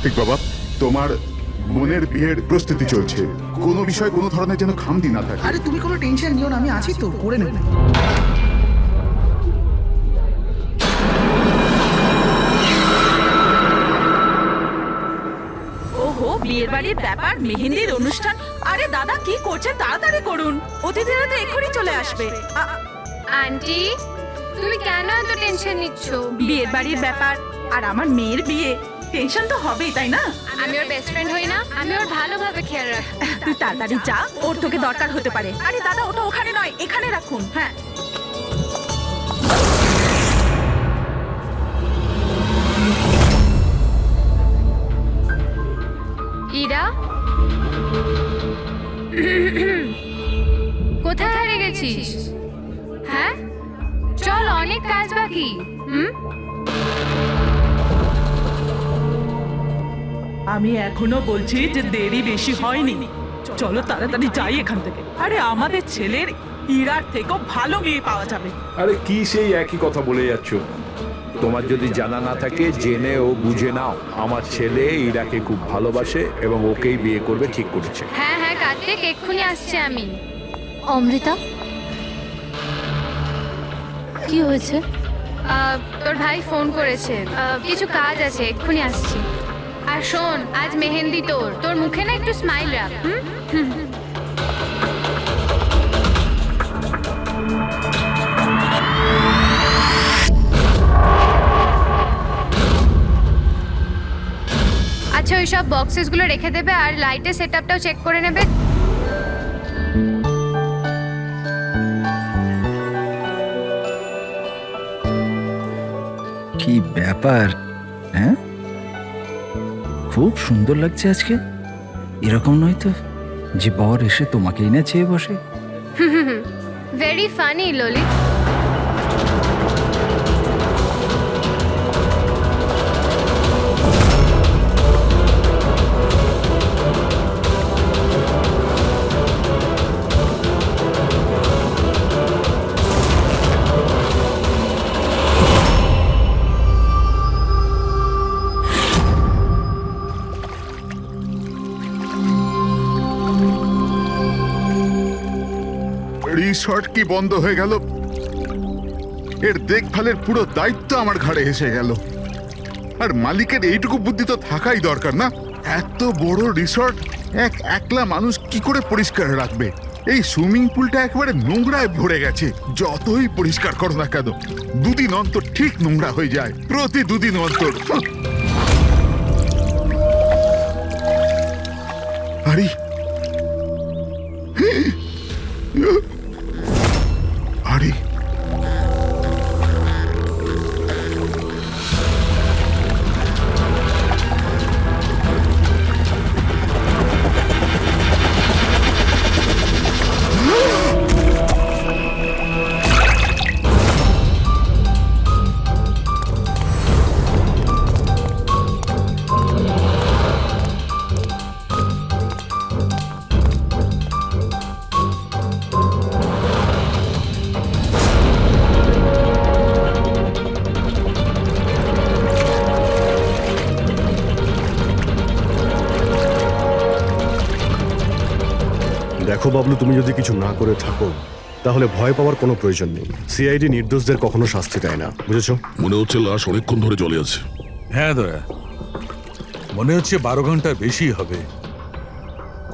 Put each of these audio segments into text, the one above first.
কার্তিক বাবা, তোমার বোনের বিয়ের প্রস্তুতি চলছে, কোনো বিষয় কোনো ধরনের যেন খামতি না থাকে। আরে তুমি কোনো টেনশন নিও না, আমি আছি তো, করে নেব। ওহো, বিয়ের বাড়ির ব্যাপার, মেহেন্দির অনুষ্ঠান। আরে দাদা কি করছেন, তাড়াতাড়ি করুন, অতিথিরা তো এক্ষুনি চলে আসবে। আন্টি, তুমি কেন এত টেনশন নিচ্ছ? বিয়ের বাড়ির ব্যাপার আর আমার মেয়ের বিয়ে, টেনশন তো হবেই, তাই না? আমি ওর বেস্ট ফ্রেন্ড হই না? আমি ওর ভালোভাবে খেয়াল রাখি। তুই তাড়াতাড়ি যা, ওর তোকে দরকার হতে পারে। আরে দাদা, ওটা ওখানে নয়, এখানে রাখুন। হ্যাঁ, ইরা, কোথায় হারিয়ে গেছিস? হ্যাঁ, চল, অনেক কাজ বাকি। আমি এখনো বলছি যে দেরি বেশি হয়নি, চলো তাড়াতাড়ি যাই এখান থেকে। আরে আমাদের ছেলের ইরার থেকেও ভালো মেয়ে পাওয়া যাবে। আরে কি সেই একই কথা বলে যাচ্ছ? তোমার যদি জানা না থাকে জেনে ও বুঝে নাও, আমার ছেলে ইরাকে খুব ভালোবাসে এবং ওকেই বিয়ে করবে ঠিক করেছে। হ্যাঁ হ্যাঁ কার্তিক, এক্ষুনি আসছি আমি। অমৃতা, কি হয়েছে? তোর ভাই ফোন করেছে, কিছু কাজ আছে, এক্ষুনি আসছি। আর শোন, আজ মেহেন্দি তোর মুখে না একটু স্মাইল রাখ। আচ্ছা, ওই সব বক্সেসগুলো রেখে দেবে আর লাইটের সেটআপটাও চেক করে নেবে। কি ব্যাপার? হ্যাঁ, খুব সুন্দর লাগছে আজকে। এরকম নয় তো যে বর এসে তোমাকেই না চেয়ে বসে। Very funny Lalit. রিসর্ট কি বন্ধ হয়ে গেল? এর দেখভালের পুরো দায়িত্ব আমার ঘাড়ে এসে গেল। আর মালিকের এইটুকু বুদ্ধি তো থাকাই দরকার না? এত বড় রিসর্ট একলা মানুষ কি করে পরিষ্কার রাখবে? এই সুইমিং পুলটা একেবারে নোংরায় ভরে গেছে। যতই পরিষ্কার করো না কেন, দুদিন অন্তর ঠিক নোংরা হয়ে যায়, প্রতি দুদিন অন্তর। আরে আরে দেখো বাবলু, তুমি যদি কিছু না করে থাকো তাহলে ভয় পাওয়ার কোনো প্রয়োজন নেই। সিআইডি নির্দোষদের কখনো শাস্তি দেয় না, বুঝেছো? মনে হচ্ছে লাশ অনেকক্ষণ ধরে জলে আছে। হ্যাঁ দয়া, মনে হচ্ছে 12 ঘন্টার বেশি হবে।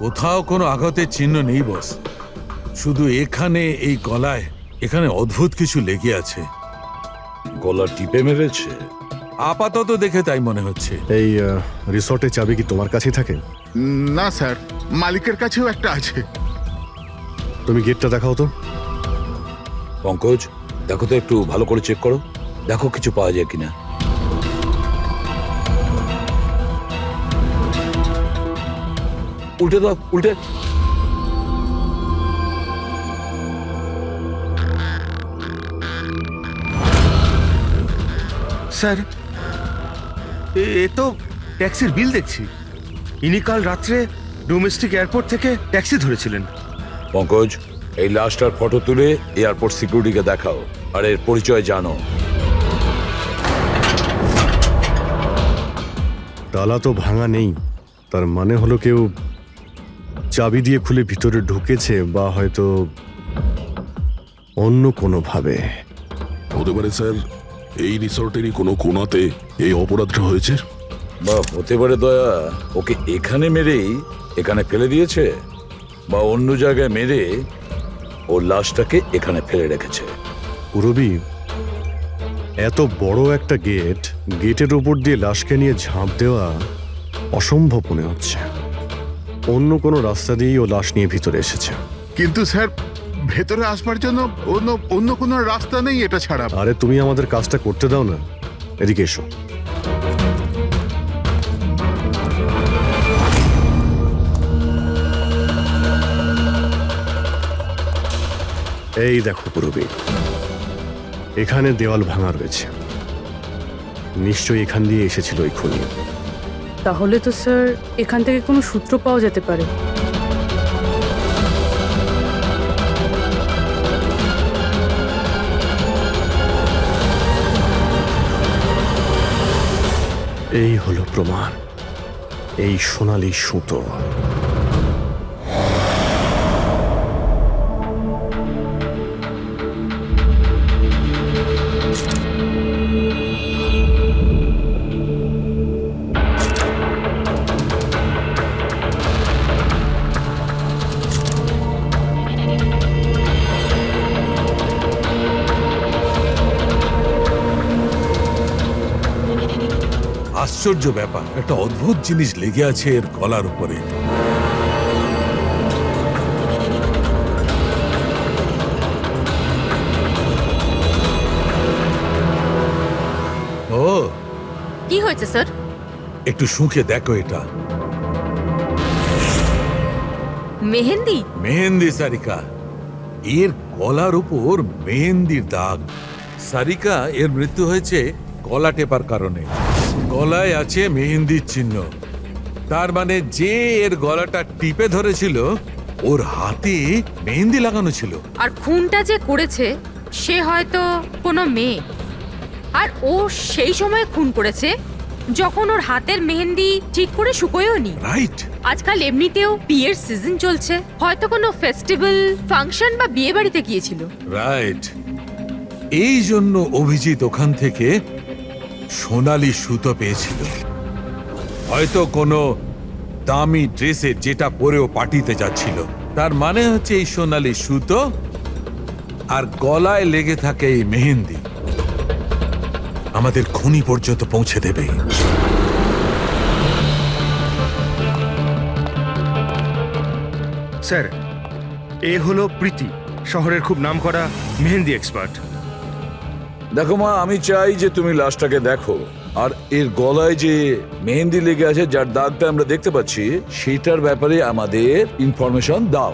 কোথাও কোনো আঘাতের চিহ্ন নেই বস, শুধু এখানে এই গলায় এখানে অদ্ভুত কিছু লেগে আছে। গলা টিপে মেরেছে? আপাতত দেখে তাই মনে হচ্ছে। এই রিসর্টের চাবি কি তোমার কাছেই থাকে? না স্যার, মালিকের কাছেও একটা আছে। তুমি গেটটা দেখাও তো। পঙ্কজ, দেখো তো, একটু ভালো করে চেক করো, দেখো কিছু পাওয়া যায় কিনা। উল্টে দাও, উল্টে। স্যার, এ তো ট্যাক্সির বিল দেখছি। ইনি কাল রাত্রে ডোমেস্টিক এয়ারপোর্ট থেকে ট্যাক্সি ধরেছিলেন। পঙ্কজ, এই লাশটার ফটো তুলে এয়ারপোর্ট সিকিউরিটিকে দেখাও আর এর পরিচয় জানো। তালা তো ভাঙা নেই, তার মানে হলো কেউ চাবি দিয়ে খুলে ভিতরে ঢুকেছে, বা হয়তো অন্য কোনোভাবে। হতে পারে স্যার এই রিসর্টেরই কোনো কোণাতে এই অপরাধটা হয়েছে। বা হতে পারে দয়া ওকে এখানে মেরেই এখানে ফেলে দিয়েছে, বা অন্য জায়গায় মেরে ওর লাশটাকে এখানে ফেলে রেখেছে। পুরবী, এত বড় একটা গেটের উপর দিয়ে লাশকে নিয়ে ঝাঁপ দেওয়া অসম্ভব মনে হচ্ছে। অন্য কোনো রাস্তা দিয়েই ও লাশ নিয়ে ভিতরে এসেছে। কিন্তু স্যার ভেতরে আসবার জন্য অন্য কোনো রাস্তা নেই এটা ছাড়া। আরে তুমি আমাদের কাজটা করতে দাও না, এদিকে এসো। এই দেখো পুরবী, এখানে দেওয়াল ভাঙা রয়েছে, নিশ্চয়ই এখান দিয়ে এসেছিল এই খুনি। তাহলে তো স্যার এখান থেকে কোনো সূত্র পাওয়া যেতে পারে। এই হলো প্রমাণ, এই সোনালী সুতো। আশ্চর্য ব্যাপার, একটা অদ্ভুত জিনিস লেগে আছে এর গলার উপরে। ও, কি হয়েছে স্যার? একটু শুঁকে দেখো এটা। মেহেন্দি? মেহেন্দি সারিকা, এর গলার উপর মেহেন্দির দাগ। সারিকা, এর মৃত্যু হয়েছে গলা টেপার কারণে। গলায় আছে মেহেন্দির চিহ্ন, তার মানে যে এর গলাটা টিপে ধরেছিল ওর হাতে মেহেন্দি লাগানো ছিল। আর খুনটা যে করেছে সে হয়তো কোনো মেয়ে, আর ও সেই সময় খুন করেছে যখন ওর হাতের মেহেন্দি ঠিক করে শুকোয়ও নি। রাইট। আজকাল এমনিতেও বিয়ের সিজন চলছে, হয়তো কোনো ফেস্টিভ্যাল, ফাংশন বা বিয়ে বাড়িতে গিয়েছিল। রাইট, এই জন্য অভিজিৎ ওখান থেকে সোনালী সুতো পেয়েছিল। হয়তো কোনো দামি ড্রেসে যেটা পরেও পার্টিতে যাচ্ছিল। তার মানে হচ্ছে এই সোনালী সুতো আর গলায় লেগে থাকে এই মেহেন্দি আমাদের খুনি পর্যন্ত পৌঁছে দেবে। স্যার, এ হলো প্রীতি, শহরের খুব নামকরা মেহেন্দি এক্সপার্ট। দেখো মা, আমি চাই যে তুমি লাশটাকে দেখো, আর এর গলায় যে মেহেন্দি লেগে আছে, যার দাগটা আমরা দেখতে পাচ্ছি, সেটার ব্যাপারে আমাদের ইনফরমেশন দাও।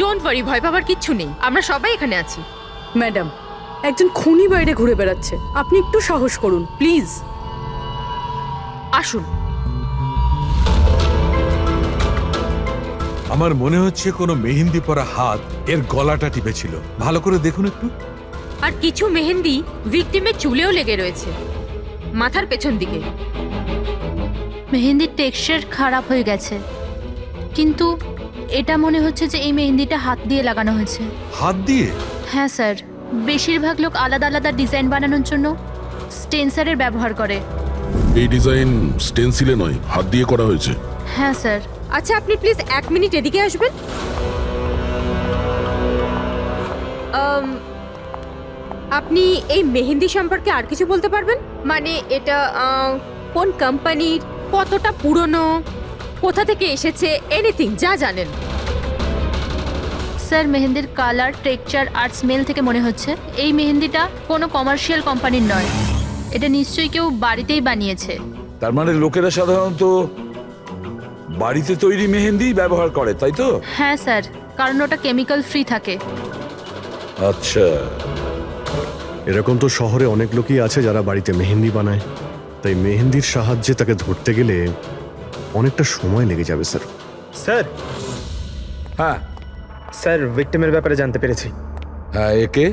ডোন্ট ওয়ারি, ভয় পাবার কিচ্ছু নেই, আমরা সবাই এখানে আছি। ম্যাডাম, একজন খুনি বাইরে ঘুরে বেড়াচ্ছে, আপনি একটু সাহস করুন প্লিজ। আসুন। আমার মনে হচ্ছে কোনো মেহেন্দি পরা হাত এর গলাটা টিপেছিল। ভালো করে দেখুন একটু। আর কিছু মেহেন্দি ভিকটিমের চুলেও লেগে রয়েছে, মাথার পেছন দিকে। মেহেন্দির টেক্সচার খারাপ হয়ে গেছে, কিন্তু এটা মনে হচ্ছে যে এই মেহেন্দিটা হাত দিয়ে লাগানো হয়েছে। হাত দিয়ে? হ্যাঁ স্যার, বেশিরভাগ লোক আলাদা আলাদা ডিজাইন বানানোর জন্য স্টেন্সারের ব্যবহার করে। এই ডিজাইন স্টেনসিলে নয়, হাত দিয়ে করা হয়েছে। হ্যাঁ স্যার। আচ্ছা, আপনি প্লিজ 1 মিনিট এদিকে আসবেন। আপনি এই মেহেন্দি সম্পর্কে আর কিছু বলতে পারবেন? মানে এটা কোন কোম্পানির, কতটা পুরনো, কোথা থেকে এসেছে, এনিথিং যা জানেন। স্যার, মেহেন্দির কালার, টেক্সচার আর স্মেল থেকে মনে হচ্ছে এই মেহেন্দিটা কোনো কমার্শিয়াল কোম্পানির নয়। এটা নিশ্চয়ই কেউ বাড়িতেই বানিয়েছে। তার মানে লোকেরা সাধারণত বাড়িতে তৈরি মেহেন্দি ব্যবহার করে, তাই তো? হ্যাঁ স্যার, কারণ ওটা কেমিক্যাল ফ্রি থাকে। আচ্ছা, এরকম তো শহরে অনেক লোকই আছে যারা বাড়িতে মেহেন্দি বানায়, তাই মেহেন্দির সাহায্যে তাকে ধরতে গেলে অনেকটা সময় লেগে যাবে স্যার। স্যার, হ্যাঁ স্যার ভিক্টিমের ব্যাপারে জানতে পেরেছি। হ্যাঁ, একে?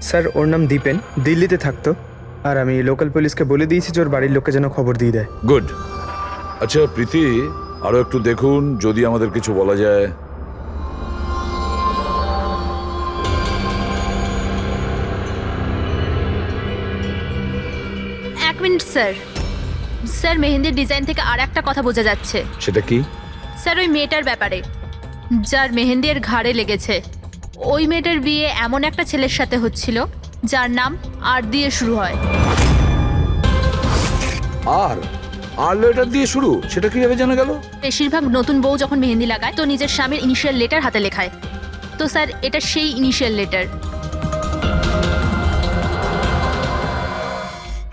স্যার, ওর নাম দীপেন, দিল্লিতে থাকতো। আর আমি লোকাল পুলিশকে বলে দিয়েছি যে ওর বাড়ির লোককে যেন খবর দিয়ে দেয়। গুড। আচ্ছা প্রীতি, আরো একটু দেখুন যদি আমাদের কিছু বলা যায়। এক মিনিট স্যার। স্যার মেহেন্দির ডিজাইন থেকে আর একটা কথা বোঝা যাচ্ছে। সেটা কি? স্যার ওই মেয়েটার ব্যাপারে, যার মেহেন্দি এর ঘাড়ে লেগেছে, ওই মেয়েটার বিয়ে এমন একটা ছেলের সাথে হচ্ছিল যার নাম আর দিয়ে শুরু হয়। আর লেটার দিয়ে শুরু? সেটা কিভাবে জানা গেল? বেশিরভাগ নতুন বউ যখন মেহেন্দি লাগায় তো নিজের স্বামীর ইনিশিয়াল লেটার হাতে লেখায়। তো স্যার এটা সেই ইনিশিয়াল লেটার।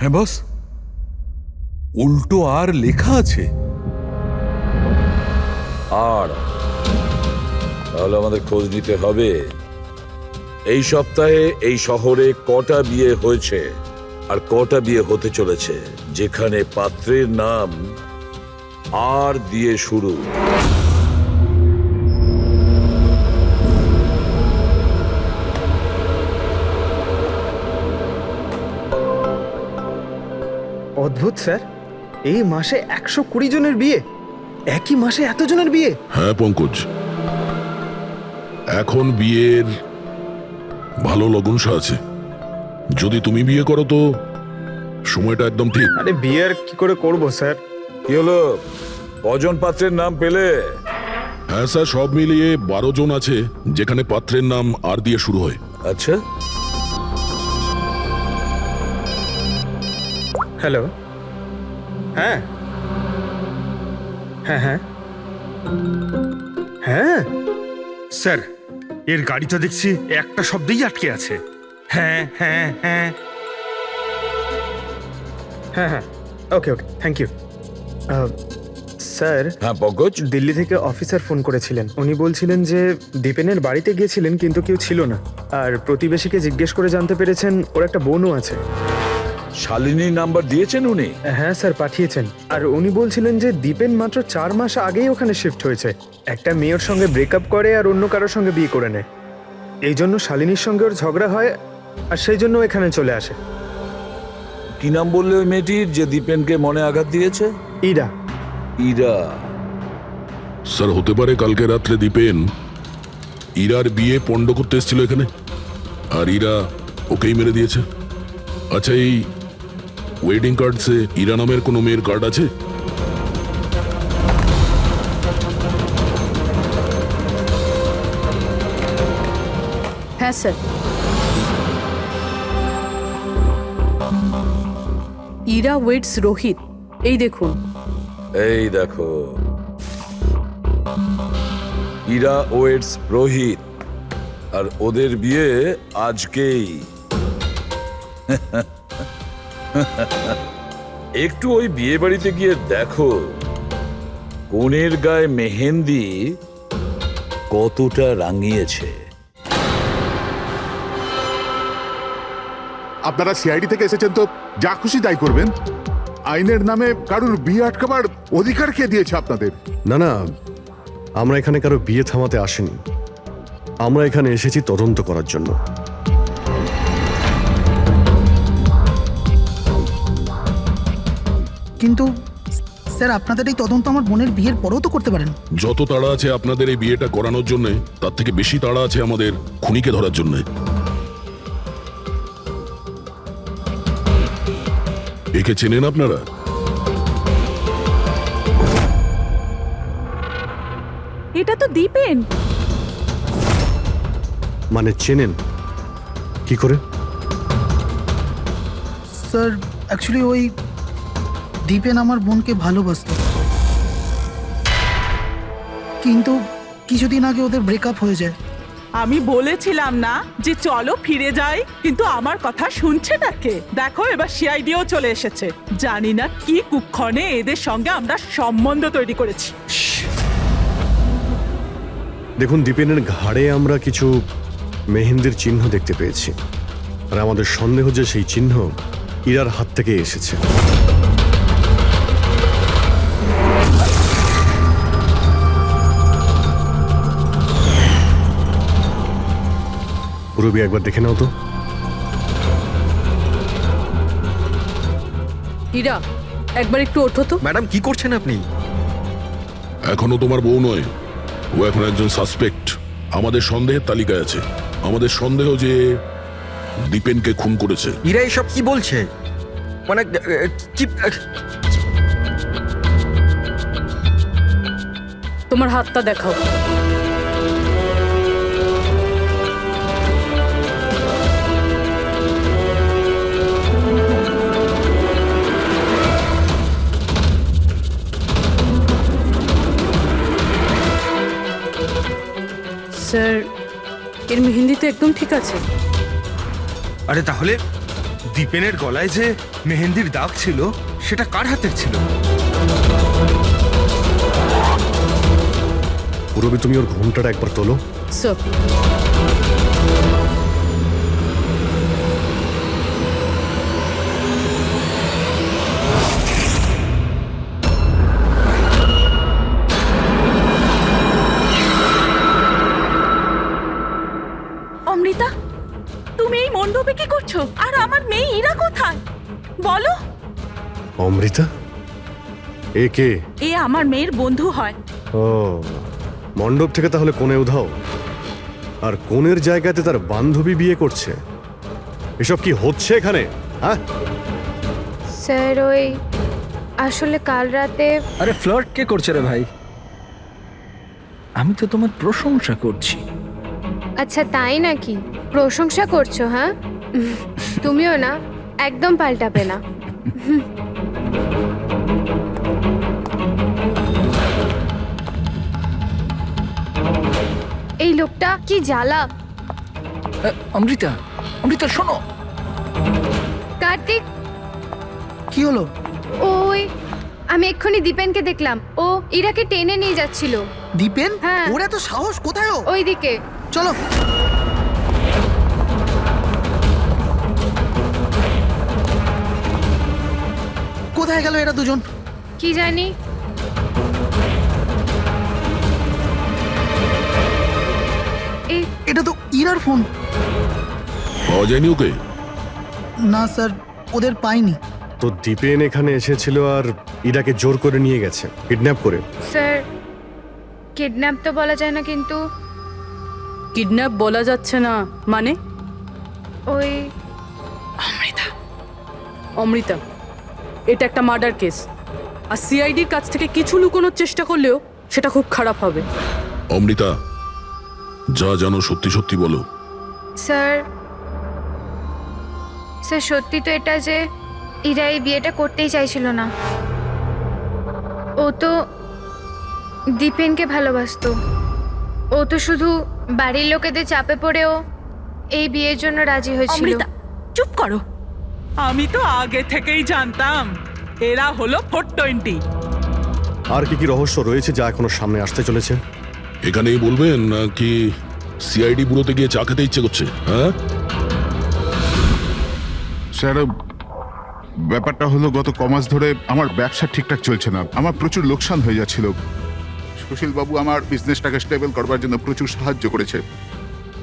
হ্যাঁ বস, উল্টো আর লেখা আছে। আর তাহলে আমাদের খোঁজ নিতে হবে এই সপ্তাহে এই শহরে কটা বিয়ে হয়েছে আর কটা বিয়ে হতে চলেছে যেখানে পাত্রের নাম আর দিয়ে শুরু। অদ্ভুত স্যার, এই মাসে 120 জনের বিয়ে, একই মাসে এতজনের বিয়ে। হ্যাঁ পঙ্কজ, এখন বিয়ের ভালো লগ্নসা আছে। যদি তুমি বিয়ে করো তো সময়টা একদম ঠিক। আরে বিয়ে আর কি করে করবো স্যার? কি হলো, কজন পাত্রের নাম পেলে? হ্যাঁ স্যার, সব মিলিয়ে 12 জন আছে যেখানে পাত্রের নাম আর দিয়ে শুরু হয়। আচ্ছা, হ্যালো, হ্যাঁ হ্যাঁ হ্যাঁ হ্যাঁ স্যার, এর গাড়ি তো দেখছি একটা শব্দেই আটকে আছে। হ্যাঁ হ্যাঁ হ্যাঁ হ্যাঁ হ্যাঁ ওকে ওকে, থ্যাংক ইউ স্যার। হ্যাঁ পঙ্কজ। দিল্লি থেকে অফিসার ফোন করেছিলেন। উনি বলছিলেন যে দীপেনের বাড়িতে গিয়েছিলেন কিন্তু কেউ ছিল না, আর প্রতিবেশীকে জিজ্ঞেস করে জানতে পেরেছেন ওর একটা বোনও আছে। শালিনীর নাম্বার দিয়েছেন উনি? হ্যাঁ স্যার, পাঠিয়েছেন। আর উনি বলছিলেন যে দীপেন মাত্র 4 মাস আগেই ওখানে শিফট হয়েছে। একটা মেয়ের সঙ্গে ব্রেকআপ করে আর অন্য কারোর সঙ্গে বিয়ে করে নেয়। এই জন্য শালিনীর সঙ্গে ওর ঝগড়া হয় আর সেই জন্য এখানে চলে আসে। কি নাম বললে ওই মেয়েটির যে দীপেনকে মনে আঘাত দিয়েছে? ইরা। ইরা? স্যার হতে পারে কালকে রাত্রে দীপেন ইরার বিয়ে পণ্ড করতে এসেছিল এখানে, আর ইরা ওকেই মেরে দিয়েছে। আচ্ছা, এই ওয়েডিং কার্ডসে ইরা নামের কোনো মেয়ের কার্ড আছে? হ্যাঁ স্যার। ইরা ওয়েডস রোহিত, এই দেখুন। এই দেখো, ইরা ওয়েডস রোহিত, আর ওদের বিয়ে আজকেই। একটু ওই বিয়ে বাড়িতে গিয়ে দেখো কনের গায়ে মেহেন্দি কতটা রাঙিয়েছে। আপনারা সিআইডি থেকে এসেছেন তো যা খুশি তাই করবেন। আইনের নামে কারুর বিয়ে আটকাবার অধিকার কে দিয়েছে আপনাদের? না না, আমরা এখানে কারো বিয়ে থামাতে আসিনি। আমরা এখানে এসেছি তদন্ত করার জন্য। কিন্তু স্যার, আপনাদের এই তদন্ত আমার বোনের বিয়ের পরেও তো করতে পারেন। যত তাড়া আছে আপনাদের এই বিয়েটা করানোর জন্য, তার থেকে বেশি তাড়া আছে আমাদের খুনিকে ধরার জন্য। একে চেনেন আপনারা? এটা তো দীপেন। মানে চেনেন কি করে? স্যার অ্যাকচুয়ালি ওই দীপেন আমার বোনকে ভালোবাসতো, কিন্তু কিছুদিন আগে ওদের ব্রেকআপ হয়ে যায়। আমি বলেছিলাম না যে চলো ফিরে যাই, কিন্তু আমার কথা শুনছে না কে? দেখো এবার সিআইডিও চলে এসেছে। জানি না কি কুক্ষণে এদের সঙ্গে আমরা সম্বন্ধ তৈরি করেছি। দেখুন, দীপেনের ঘাড়ে আমরা কিছু মেহেন্দির চিহ্ন দেখতে পেয়েছি, আর আমাদের সন্দেহ যে সেই চিহ্ন ইরার হাত থেকে এসেছে। পুরবি একবার দেখে নাও তো। হীরা একবার একটু ওঠো তো। ম্যাডাম কি করছেন আপনি? এখনো তোমার বউ নয়, ও এখন একজন সাসপেক্ট। আমাদের সন্দেহের তালিকায় আছে। আমাদের সন্দেহ যে দীপেনকে খুন করেছে। ইরা এসব কি বলছে? মানে কি? তোমার হাতটা দেখাও। স্যার, এর মেহেন্দি তো একদম ঠিক আছে। আরে তাহলে দীপেনের গলায় যে মেহেন্দির দাগ ছিল সেটা কার হাতের ছিল? পুরবি, তুমি ওর ঘুমটাটা একবার তোলো। স্যার, অমৃতা, তুমি এই মণ্ডপে কি করছো? আর আমার মেয়ে ইরা কোথায় বলো? অমৃতা? এ কে? এ আমার মেয়ের বন্ধু হয়। ও, মণ্ডপ থেকে তাহলে কোণে উধাও, আর কোণের জায়গাতে তার বান্ধবী বিয়ে করছে। এসব কি হচ্ছে এখানে? হ্যাঁ, স্যার ওই আসলে কাল রাতে আরে ফ্লার্ট কে করছে রে ভাই? আমি তো তোমার প্রশংসা করছি। আচ্ছা তাই নাকি? প্রশংসা করছো? হ্যাঁ, তুমিও না, একদম পাল্টাবে না। এই লোকটা কি জ্বালা। অমৃতা, অমৃতা শোনো। কার্তিক, কি হলো? ওই আমি এক্ষুনি দীপেনকে দেখলাম, ও ইরাকে টেনে নিয়ে যাচ্ছিল। দীপেন? হ্যাঁ। ওর এত সাহস কোথায়? ও ওইদিকে চলো। কোথায় গেল এরা দুজন? কি জানি। এটা তো ইরার ফোন। পাওয়া যায়নি ওকে? না স্যার, ওদের পাইনি। তো দীপেন এখানে এসেছিল আর ইরাকে জোর করে নিয়ে গেছে, কিডন্যাপ করে। স্যার, কিডন্যাপ তো বলা যায় না, কিন্তু কিডন্যাপ বলা যাচ্ছে না মানে? ওই অমৃতা, এটা একটা মার্ডার কেস, আর সিআইডির কাছ থেকে কিছু লুকোনোর চেষ্টা করলেও সেটা খুব খারাপ হবে। অমৃতা, যা জানো সত্যি সত্যি বলো। স্যার, স্যার সত্যি তো এটা যে ইরা এই বিয়েটা করতেই চাইছিল না। ও তো দীপেনকে ভালোবাসতো। ও তো শুধু বাড়ির লোকেদের চাপে পড়েও এই বিয়ের জন্য রাজি হয়েছিল। অমৃতা, চুপ করো। আমি তো আগে থেকেই জানতাম এরা হলো 420। আর কি কি রহস্য রয়েছে যা এখনো সামনে আসতে চলেছে? এখানেই বলবেন নাকি সিআইডি ব্যুরোতে গিয়ে চা খেতে ইচ্ছে করছে? হ্যাঁ স্যার, ব্যাপারটা হলো গত কমাস ধরে আমার ব্যবসা ঠিকঠাক চলছে না। আমার প্রচুর লোকসান হয়ে যাচ্ছিল। সুশীল বাবু আমার বিজনেসটাকে স্টেবল করবার জন্য প্রচুর সাহায্য করেছে।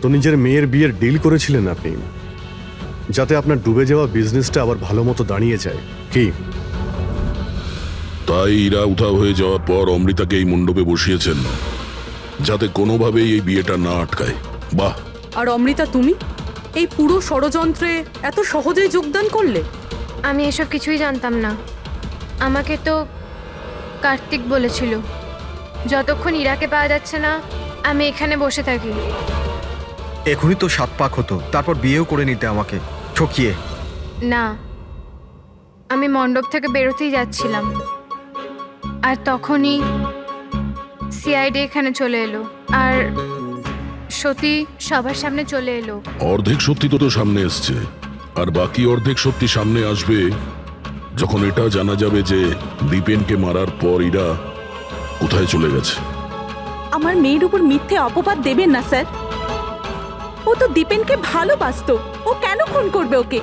তো নিজের মেয়ের বিয়ের ডিল করেছিলেন আপনি, যাতে আপনার ডুবে যাওয়া বিজনেসটা আবার ভালো মতো দাঁড়িয়ে যায়, কি? তাই ইরা উধাও হয়ে যাওয়ার পর অমৃতাকে এই মণ্ডপে বসিয়েছেন, যাতে কোনোভাবেই এই বিয়েটা না আটকায়। বাহ! আর অমৃতা, তুমি এই পুরো ষড়যন্ত্রে এত সহজেই যোগদান করলে? আমি এসব কিছুই জানতাম না। আমাকে তো কার্তিক বলেছিল যতক্ষণ ইরাকে পাওয়া যাচ্ছে না আমি এখানে বসে থাকি। এখনই তো 7 পাক হতো, তারপর বিয়েও করে নিতে আমাকে ঠকিয়ে। না, আমি মণ্ডপ থেকে বেরোতেই যাচ্ছিলাম, আর তখনই সিআইডি এখানে চলে এলো, আর সত্যি সবার সামনে চলে এলো। অর্ধেক সত্যি তো সামনে এসছে, আর বাকি অর্ধেক সত্যি সামনে আসবে যখন এটা জানা যাবে যে দীপেনকে মারার পর ইরা কোথায় চলে গেছে। আমার মেয়ের উপর মিথ্যে অপবাদ দেবেন না স্যার। ও তো দীপেনকে ভালোবাসতো, ও কেন খুন করবে ওকে?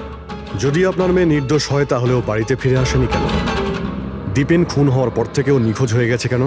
যদি আপনার মেয়ে নির্দোষ হয় তাহলে ও বাড়িতে ফিরে আসেনি কেন? দীপেন খুন হওয়ার পর থেকে ও নিখোঁজ হয়ে গেছে কেন?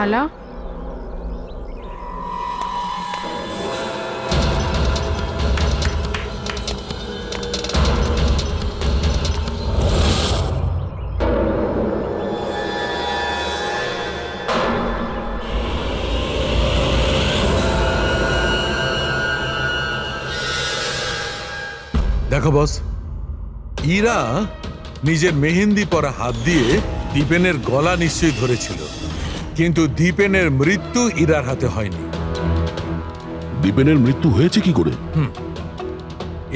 মালা? দেখো বস, ইরা নিজের মেহেন্দি পরা হাত দিয়ে দীপেনের গলা নিশ্চয়ই ধরেছিল, কিন্তু দীপেনের মৃত্যু ইরার হাতে হয়নি। দীপেনের মৃত্যু হয়েছে কি করে?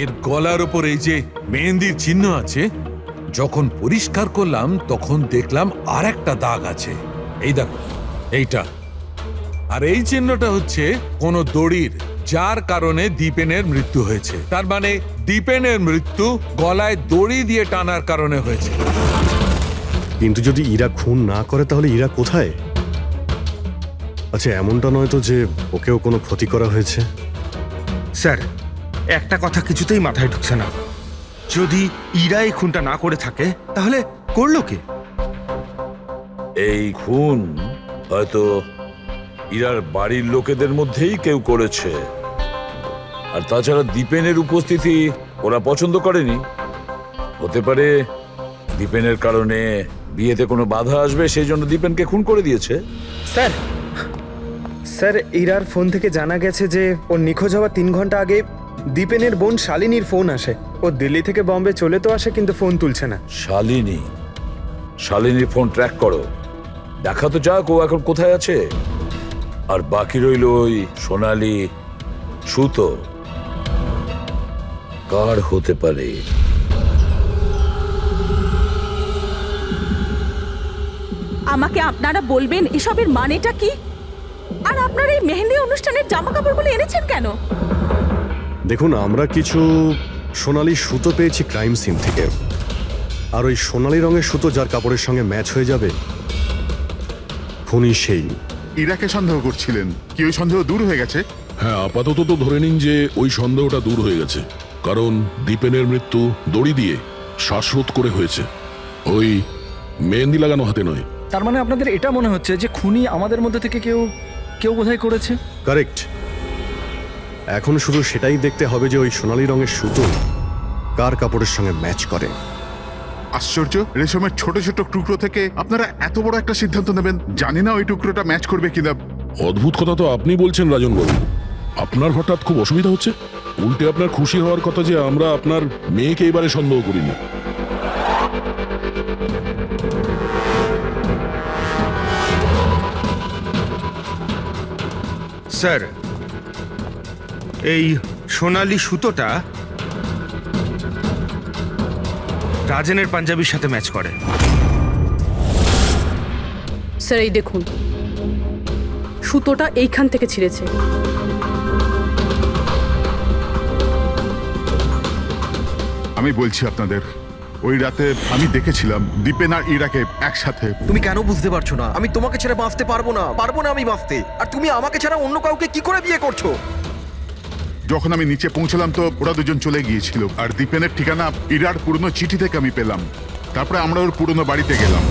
এর গলার ওপর এই যে মেহেন্দির চিহ্ন আছে, যখন পরিষ্কার করলাম তখন দেখলাম আর একটা দাগ আছে। এই দেখো, এইটা। আর এই চিহ্নটা হচ্ছে কোনো দড়ির, যার কারণে দীপেনের মৃত্যু হয়েছে। তার মানে দীপেনের মৃত্যু গলায় দড়ি দিয়ে টানার কারণে হয়েছে। কিন্তু যদি ইরা খুন না করে তাহলে ইরা কোথায়? আচ্ছা, এমনটা নয় তো যে ওকেও কোনো ক্ষতি করা হয়েছে? স্যার, একটা কথা কিছুতেই মাথায় ঢুকছে না। যদি ইরা এই খুনটা না করে থাকে তাহলে করলো কে? এই খুন হয়তো ইরার বাড়ির লোকেদের মধ্যেই কেউ করেছে। আর তাছাড়া দীপেনের উপস্থিতি ওরা পছন্দ করেনি। হতে পারে দীপেনের কারণে বিয়েতে কোনো বাধা আসবে, সেই জন্য দীপেনকে খুন করে দিয়েছে। স্যার, স্যার, ইরার ফোন থেকে জানা গেছে যে ওর নিখোঁজ হওয়া 3 ঘন্টা আগে দীপেনের বোন শালিনীর ফোন আসে। ও দিল্লি থেকে বম্বে চলে তো আসে, কিন্তু ফোন তুলছে না। শালিনীর ফোন ট্র্যাক করো, দেখা তো যাক ও এখন কোথায় আছে। আর বাকি রইল ওই সোনালি সুতো, কার হতে পারে? আমাকে আপনারা বলবেন এসবের মানেটা কি? আর আপনারা এই মেহেন্দি অনুষ্ঠানের জামা কাপড়গুলো এনেছেন কেন? দেখুন, আমরা কিছু সোনালি সুতো পেয়েছি ক্রাইম সিন থেকে। আর ওই সোনালি রঙের সুতো যার কাপড়ের সঙ্গে ম্যাচ হয়ে যাবে, খুনি সেই। ইরাকে সন্দেহ করছিলেন, কি ওই সন্দেহ দূর হয়ে গেছে? হ্যাঁ, আপাতত তো ধরে নিন যে ওই সন্দেহটা দূর হয়ে গেছে, কারণ দীপেনের মৃত্যু দড়ি দিয়ে শ্বাসরোধ করে হয়েছে, ওই মেহেন্দি লাগানো হাতে নয়। তার মানে আপনাদের এটা মনে হচ্ছে যে খুনি আমাদের মধ্যে থেকে কেউ বোধহয় করেছে? কারেক্ট। এখন শুধু সেটাই দেখতে হবে যে ওই সোনালি রঙের সুতো কার কাপড়ের সঙ্গে ম্যাচ করে। আশ্চর্য, রেশমের ছোট ছোট টুকরো থেকে আপনারা এত বড় একটা সিদ্ধান্ত নেবেন। জানি না ওই টুকরোটা ম্যাচ করবে কিনা। অদ্ভুত কথা তো আপনি বলছেন রাজন বাবু। আপনার হঠাৎ খুব অসুবিধা হচ্ছে? উল্টে আপনার খুশি হওয়ার কথা যে আমরা আপনার মেয়েকে এবারে সন্দেহ করিনি। স্যার, এই সোনালি সুতোটা রাজেনের পাঞ্জাবির সাথে ম্যাচ করে। স্যার, এই দেখুন, সুতোটা এইখান থেকে ছিঁড়েছে। আমি বলছি আপনাদের, ওই রাতে আমি দেখেছিলাম দীপেন আর ইরাকে একসাথে। তুমি কেন বুঝতে পারছো না? আমি তোমাকে ছেড়ে বাঁচতে পারবো না আমি বাঁচতে। আর তুমি আমাকে ছাড়া অন্য কাউকে কি করে বিয়ে করছো? যখন আমি নিচে পৌঁছলাম তো ওরা দুজন চলে গিয়েছিল। আর দীপেনের ঠিকানা ইরার পুরনো চিঠি থেকে আমি পেলাম। তারপরে আমরা ওর পুরনো বাড়িতে গেলাম।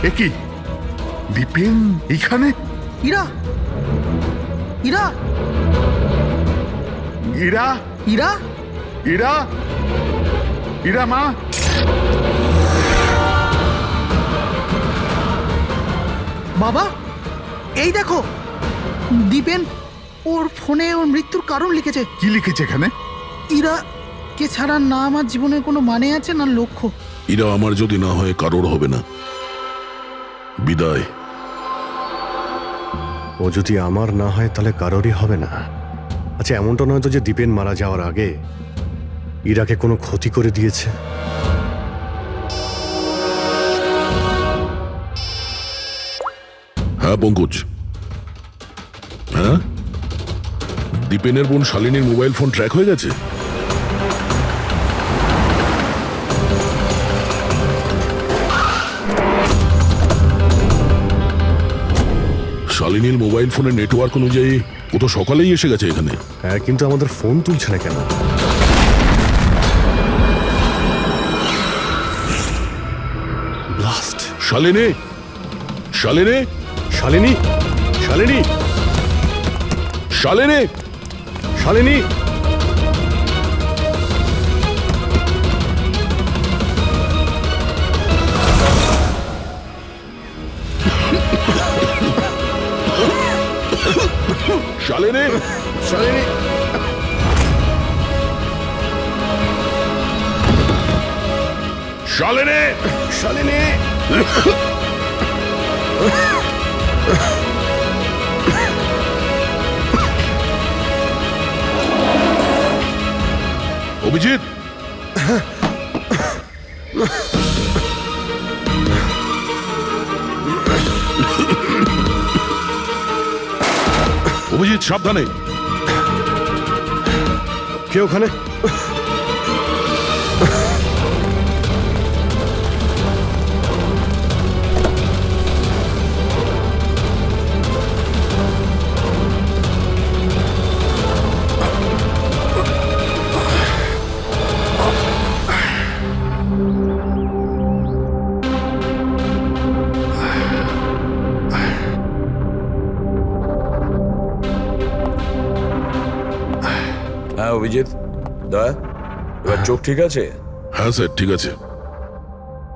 এ কি, দীপেন এখানে? ইরা, ইরা, ইরা, ইরা, ইরা, ইরা মা। বাবা, এই দেখো, দীপেন ওর ফোনে ওর মৃত্যুর কারণ লিখেছে। কি লিখেছে এখানে? ইরা কে ছাড়া না আমার জীবনের কোনো মানে আছে না লক্ষ্য। এরা আমার যদি না হয় কারোর হবে না। বিদায়। ও যদি আমার না হয় তাহলে কারোরই হবে না। আচ্ছা, এমনটা নয় তো যে দীপেন মারা যাওয়ার আগে ইরাকে কোনো ক্ষতি করে দিয়েছে? হ্যাঁ পঙ্কজ, হ্যাঁ, দীপেনের বোন শালিনীর মোবাইল ফোন ট্র্যাক হয়ে গেছে। শালিনীর মোবাইল ফোনের নেটওয়ার্ক অনুযায়ী ও তো সকালেই এসে গেছে এখানে। হ্যাঁ, কিন্তু আমাদের ফোন তুলছে না কেন? শালিনী, শালিনী, শালিনী, শালিনী, শালিনী, শালিনী। শালিনী, শালিনী, শালিনী, শালিনী। অভিজিৎ, অভিজিৎ সাবধানে। কে ওখানে? হ্যাঁ অভিজিৎ, দয়া, এবার চোখ ঠিক আছে? হ্যাঁ স্যার, ঠিক আছে।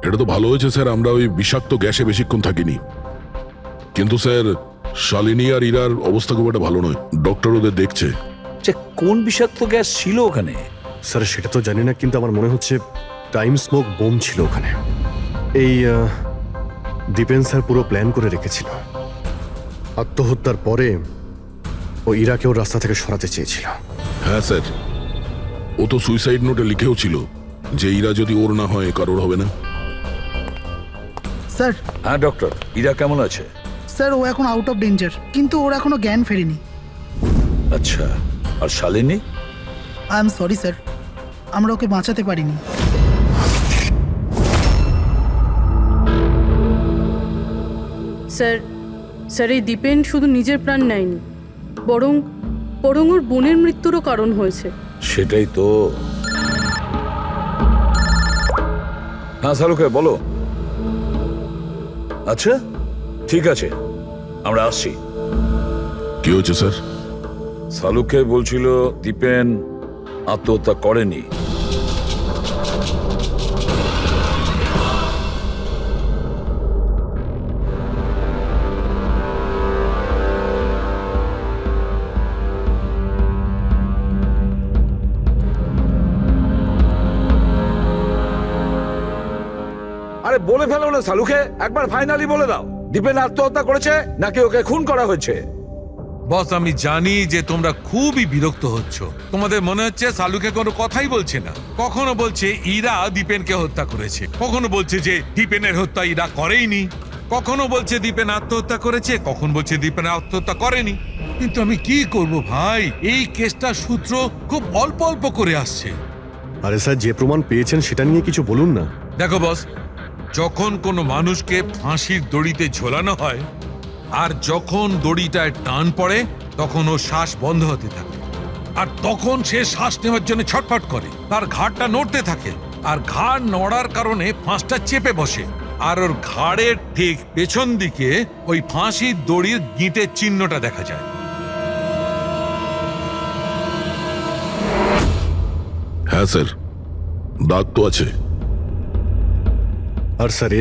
এটা তো ভালো হয়েছে স্যার, আমরা ওই বিষাক্ত গ্যাসে বেশিক্ষণ থাকিনি। কিন্তু স্যার, শালিনী আর ইরার অবস্থা খুব একটা ভালো নয়, ডক্টর ওদের দেখছে। কোন বিষাক্ত গ্যাস ছিল ওখানে? স্যার সেটা তো জানি না, কিন্তু আমার মনে হচ্ছে টাইম স্মোক বোম ছিল ওখানে। এই দীপেন স্যার পুরো প্ল্যান করে রেখেছিল। আত্মহত্যার পরে ও ইরাকে ওর রাস্তা থেকে সরাতে চেয়েছিল। হ্যাঁ স্যার, ও তো সুইসাইড নোটে লিখেও ছিল যে ইরা যদি ওর না হয় কারোর হবে না। স্যার, হ্যাঁ ডক্টর, ইরা কেমন আছে? স্যার ও এখন আউট অফ ডেঞ্জার, কিন্তু ওর এখনো জ্ঞান ফেরেনি। আচ্ছা, আর Shalini? I am sorry sir, আমরা ওকে বাঁচাতে পারিনি। স্যার স্যার এই দীপেন শুধু নিজের প্রাণ নেয়নি, বরং বরং ওর বোনের মৃত্যুরও কারণ হয়েছে। সেটাই তো। হ্যাঁ শালুকে বলো। আচ্ছা ঠিক আছে, আমরা আসছি। কি হয়েছে স্যার? শালুকে বলছিল দীপেন আত্মহত্যা করেনি। আরে বলে ফেলো না শালুকে, একবার ফাইনালি বলে দাও, দীপেন আত্মহত্যা করেছে নাকি ওকে খুন করা হয়েছে? বস, আমি জানি যে তোমরা খুবই বিরক্ত হচ্ছ। তোমাদের মনে হচ্ছে শালুকে কোনো কথাই বলছে না। কখনো বলছে ইরা দীপেনকে হত্যা করেছে, কখনো বলছে যে দীপেনের হত্যা ইরা করেইনি, কখনো বলছে দীপেন আত্মহত্যা করেছে, কখন বলছে দীপেন আত্মহত্যা করেনি। কিন্তু আমি কি করব ভাই, এই কেসটার সূত্র খুব অল্প অল্প করে আসছে। আরে স্যার, যে প্রমাণ পেয়েছেন সেটা নিয়ে কিছু বলুন না। দেখো বস, যখন কোনো মানুষকে ফাঁসির দড়িতে ঝোলানো হয় আর যখন দড়িটায় টান পড়ে তখন ও শ্বাস বন্ধ হতে থাকে, আর তখন সে শ্বাস নেওয়ার জন্য ছটফট করে, তার ঘাড়টা নড়তে থাকে, আর ঘাড় নড়ার কারণে ফাঁসটা চেপে বসে, আর ওর ঘাড়ের ঠিক পেছন দিকে ওই ফাঁসির দড়ির গিঁটের চিহ্নটা দেখা যায়। হ্যাঁ স্যার, দাগ তো আছে। আর স্যার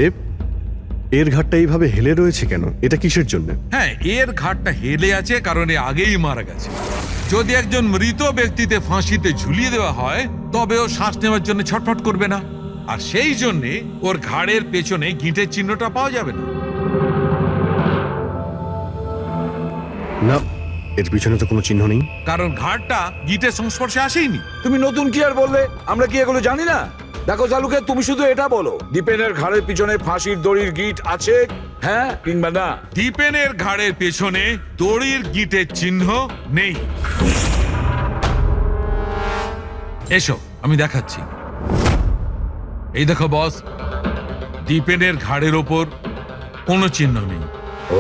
এর ঘাটটা এইভাবে হেলে রয়েছে কেন? এটা কিসের জন্য? হ্যাঁ, এর ঘাটটা হেলে আছে কারণ এ আগেই মারা গেছে। যদি একজন মৃত ব্যক্তিতে ফাঁসিতে ঝুলিয়ে দেওয়া হয় তবে ও শ্বাস নেওয়ার জন্য ছটফট করবে না, আর সেই জন্যে ওর ঘাড়ের পেছনে গিঁটের চিহ্নটা পাওয়া যাবে না। না, এর পিছনে তো কোনো চিহ্ন নেই। কারণ ঘাড়টা গিঁটের সংস্পর্শে আসেইনি। তুমি নতুন কি আর বললে? আমরা কি এগুলো জানি না? দেখো শালুকে, তুমি শুধু এটা বলো, দীপেনের ঘাড়ের পিছনে ফাঁসির দড়ির গিঁট আছে, হ্যাঁ কিংবা না? দীপেনের ঘাড়ের পেছনে দড়ির গিঁটের চিহ্ন নেই। এসো আমি দেখাচ্ছি। এই দেখো বস, দীপেনের ঘাড়ের ওপর কোনো চিহ্ন নেই।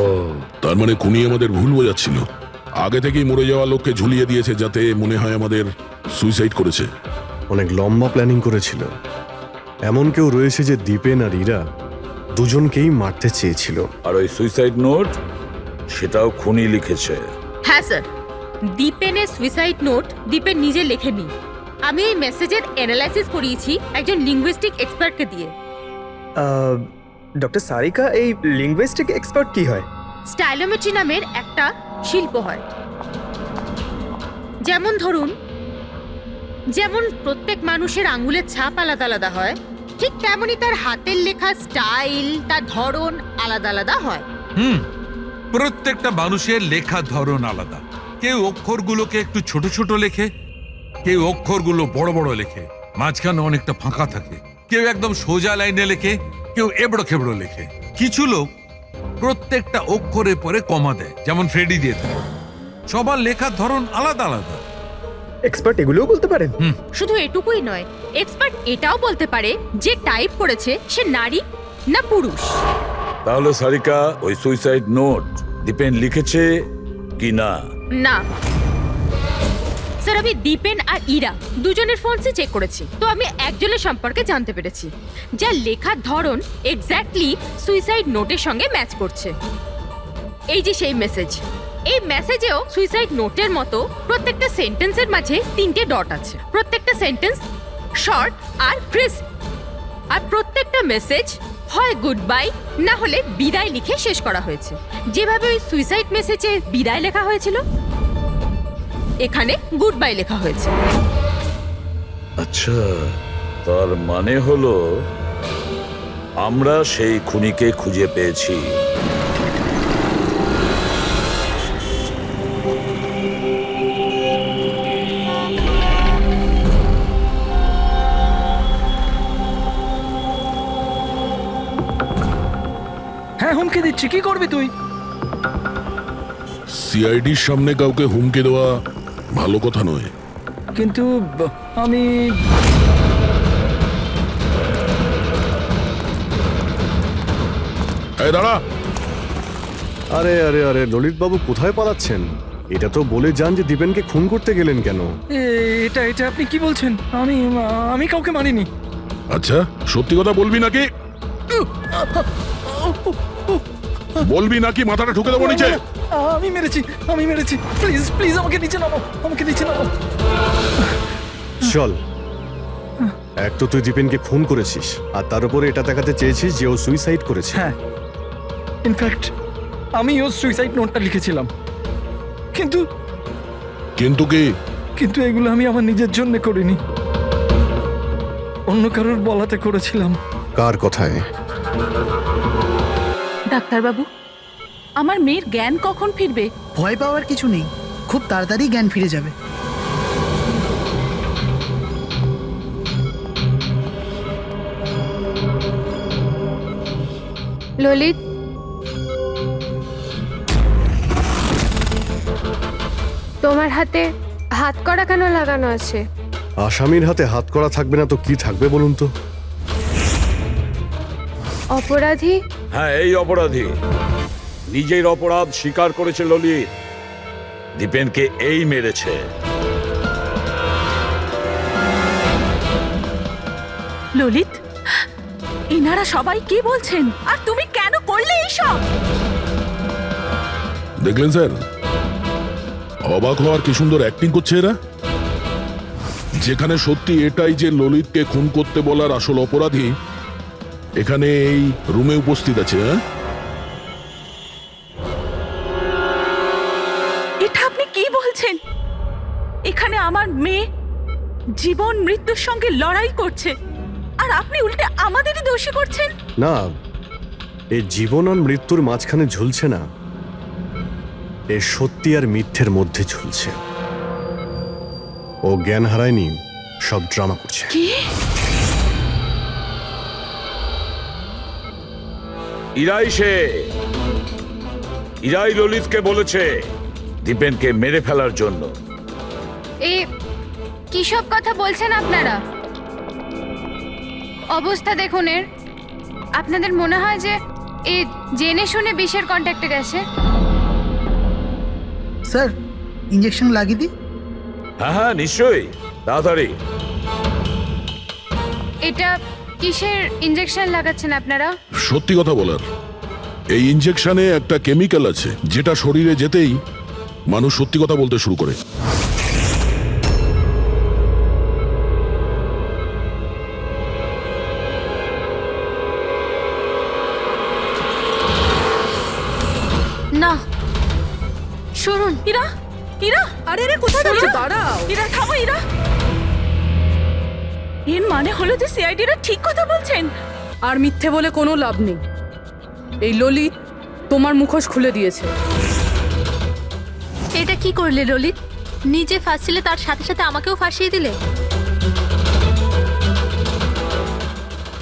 ও, তার মানে খুনি আমাদের ভুল বোঝাচ্ছিল। আগে থেকেই মরে যাওয়া লোককে ঝুলিয়ে দিয়েছে যাতে মনে হয় আমাদের সুইসাইড করেছে। অনেক লম্বা প্ল্যানিং করেছিল। এমন কেউ রয়েছে যে দীপেন আর ইরা দুজনকেই মারতে চেয়েছিল। আর ওই সুইসাইড নোট সেটাও খুনি লিখেছে। হ্যাঁ স্যার, দীপেনের সুইসাইড নোট দীপেন নিজে লেখেনি। আমি এই মেসেজের অ্যানালাইসিস করিয়েছি একজন লিঙ্গুইস্টিক এক্সপার্টকে দিয়ে। ডক্টর সারিকা, এই লিঙ্গুইস্টিক এক্সপার্ট কি হয়? স্টাইলোমেট্রি নামের একটা শিল্প হয়। যেমন ধরুন, যেমন প্রত্যেক মানুষের আঙ্গুলের ছাপ আলাদা আলাদা হয়, ঠিক তেমনই তার হাতের লেখা স্টাইল, তার ধরন আলাদা আলাদা হয়। প্রত্যেকটা মানুষের লেখার ধরন আলাদা। কেউ অক্ষরগুলোকে একটু ছোট ছোট লেখে, কেউ অক্ষরগুলো বড় বড় লেখে, মাঝখানে অনেকটা ফাঁকা থাকে। কেউ একদম সোজা লাইনে লেখে, কেউ এবড়ো খেবড়ো লেখে। কিছু লোক প্রত্যেকটা অক্ষরে পরে কমা দেয়, যেমন ফ্রেডি দিয়ে থাকে। সবার লেখার ধরন আলাদা আলাদা। এক্সপার্ট এগুলোও বলতে পারেন? শুধু এটুকুই নয়, এক্সপার্ট এটাও বলতে পারে যে টাইপ করেছে সে নারী না পুরুষ। তাহলে সারিকা, ওই সুইসাইড নোট দীপেন লিখেছে কি না? না স্যার, আমি দীপেন আর ইরা দুজনের ফোনসে চেক করেছি, তো আমি একজনের সম্পর্কে জানতে পেরেছি যার লেখার ধরন এক্স্যাক্টলি সুইসাইড নোটের সঙ্গে ম্যাচ করছে। এই যে সেই মেসেজ, এই মেসেজেও সুইসাইড নোটের মতো প্রত্যেকটা সেন্টেন্সের মাঝে 3টে ডট আছে। প্রত্যেকটা সেন্টেন্স শর্ট আর ক্রিস্প, আর প্রত্যেকটা মেসেজ হয় গুড বাই না হলে বিদায় লিখে শেষ করা হয়েছে। যেভাবে ওই সুইসাইড মেসেজে বিদায় লেখা হয়েছিল, এখানে গুড বাই লেখা হয়েছে। আচ্ছা, তার মানে হলো আমরা সেই খুনিকে খুঁজে পেয়েছি। হ্যাঁ, হুমকি দিচ্ছি, কি করবি তুই? সিআইডির সামনে কাউকে হুমকি দেওয়া ভালো কথা নয়। কিন্তু আমি এই দাঁড়া! আরে আরে আরে, ললিত বাবু কোথায় পালাচ্ছেন? এটা তো বলে যান যে দীপেনকে খুন করতে গেলেন কেন? এটা এটা আপনি কি বলছেন? আমি কাউকে মারিনি। আচ্ছা, সত্যি কথা বলবি নাকি? বলবি নাকি মাথাটা ঢুকে দেবো নিচে? আমি মেরেছি। প্লিজ প্লিজ আমাকে নিচে নামো। চল, এক তো তুই দীপেনকে খুন করেছিস, আর তার উপরে এটা দেখাতে চেয়েছিস যে ও সুইসাইড করেছে। হ্যাঁ, ইনফ্যাক্ট আমি ওর সুইসাইড নোটটা লিখেছিলাম। কিন্তু কি? কিন্তু এগুলো আমি আমার নিজের জন্য করিনি, অন্য কারোর বলাতে করেছিলাম। কার কথায়? ডাক্তারবাবু, আমার মেয়ের জ্ঞান কখন ফিরবে? ভয় পাওয়ার কিছু নেই, খুব তাড়াতাড়ি জ্ঞান ফিরে যাবে। ললিত, তোমার হাতে হাত করা কেন লাগানো আছে? আসামির হাতে হাত করা থাকবে না তো কি থাকবে বলুন তো? অপরাধী? হ্যাঁ, এই অপরাধী নিজের অপরাধ স্বীকার করেছে ললিত। দীপেনকে এই মেরেছে। ললিত, এনারা সবাই কি বলছেন? আর তুমি কেন করলে এইসব? দেখলেন স্যার, অবাক হওয়ার কি সুন্দর অ্যাক্টিং করছে এরা। যেখানে সত্যি এটাই যে ললিতকে খুন করতে বলার আসল অপরাধী এখানে এই রুমে উপস্থিত আছে। এটা আপনি কি বলছেন? এখানে আমার মেয়ে জীবন মৃত্যুর সঙ্গে লড়াই করছে, আর আপনি উল্টে আমাদেরই দোষী করছেন। না, এই জীবন আর মৃত্যুর মাঝখানে ঝুলছে না, এ সত্যি আর মিথ্যের মধ্যে ঝুলছে। ও জ্ঞান হারায়নি, সব ড্রামা করছে। কি? ইরাই ললিতকে বলেছে দীপেনকে মেরে ফেলার জন্য। এ কি সব কথা বলছেন আপনারা? অবস্থা দেখুন এর। আপনাদের মনে হয় যে এ জেনে শুনে বিষের কন্ট্যাক্টে গেছে? স্যার, ইঞ্জেকশন লাগিয়ে দিই? হ্যাঁ হ্যাঁ, নিশ্চয়ই, তাড়াতাড়ি। এটা কিসের ইঞ্জেকশন লাগাচ্ছেন আপনারা? সত্যি কথা বলার, এই ইনজেকশনে একটা কেমিক্যাল আছে যেটা শরীরে যেতেই মানুষ সত্যি কথা বলতে শুরু করে। না শুনুন, ইরা, ইরা, আরে রে কোথায় যাচ্ছ? দাঁড়াও। ইরা থামো, ইরা। এর মানে হলো যে সিআইডিরা ঠিক কথা বলছেন। আর মিথ্যে বলে কোনো লাভ নেই। এই ললিত তোমার মুখোশ খুলে দিয়েছে। এটা কি করলে ললিত? নিজে ফাঁসছিলে, তার সাথে সাথে আমাকেও ফাঁসিয়ে দিলে।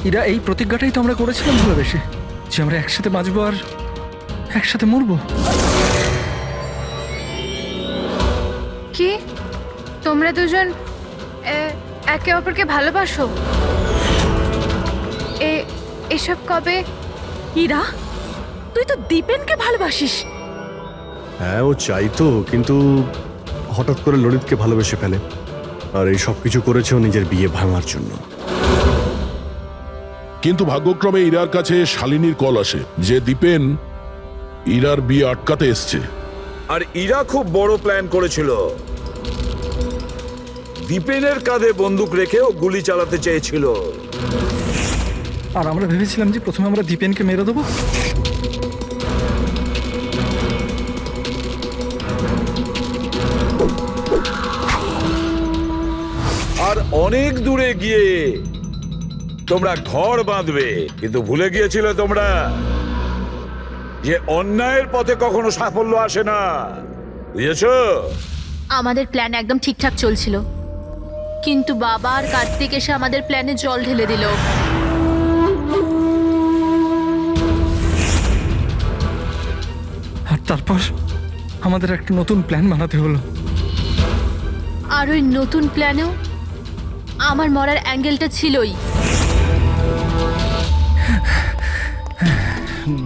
এরা এই প্রতিজ্ঞাটাই তো আমরা করেছিলাম ভালোবেসে, যে আমরা একসাথে বাঁচবো আর একসাথে মরবো। কি তোমরা দুজন একে অপরকে ভালোবাসো? এসব কবে? ইরা, তুই তো দীপেনকে ভালোবাসিস। হ্যাঁ, ও চাইতো, কিন্তু হঠাৎ করে ললিতকে ভালোবেসে ফেলে। আর এই সব কিছু করেছে ও নিজের বিয়ে ভাঙার জন্য। কিন্তু ভাগ্যক্রমে ইরার কাছে শালিনীর কল আসে যে দীপেন ইরার বিয়ে আটকাতে এসছে। আর ইরা খুব বড় প্ল্যান করেছিল। দীপেনের কাঁধে বন্দুক রেখে ও গুলি চালাতে চেয়েছিল। আর আমরা ভেবেছিলাম যে প্রথমে আমরা দীপেনকে মেরে দেবো। আর অনেক দূরে গিয়ে তোমরা ঘর বাঁধবে, কিন্তু ভুলে গিয়েছিলে তোমরা যে অন্যায়ের পথে কখনো সাফল্য আসে না। বুঝেছো? আমাদের প্ল্যান একদম ঠিকঠাক চলছিল, কিন্তু বাবা আর কার্তিক এসে আমাদের প্ল্যানে জল ঢেলে দিল। আর তারপর আমাদের একটা নতুন প্ল্যান বানাতে হলো। আর ওই নতুন প্ল্যানেও আমার মরার অ্যাঙ্গেলটা ছিলই।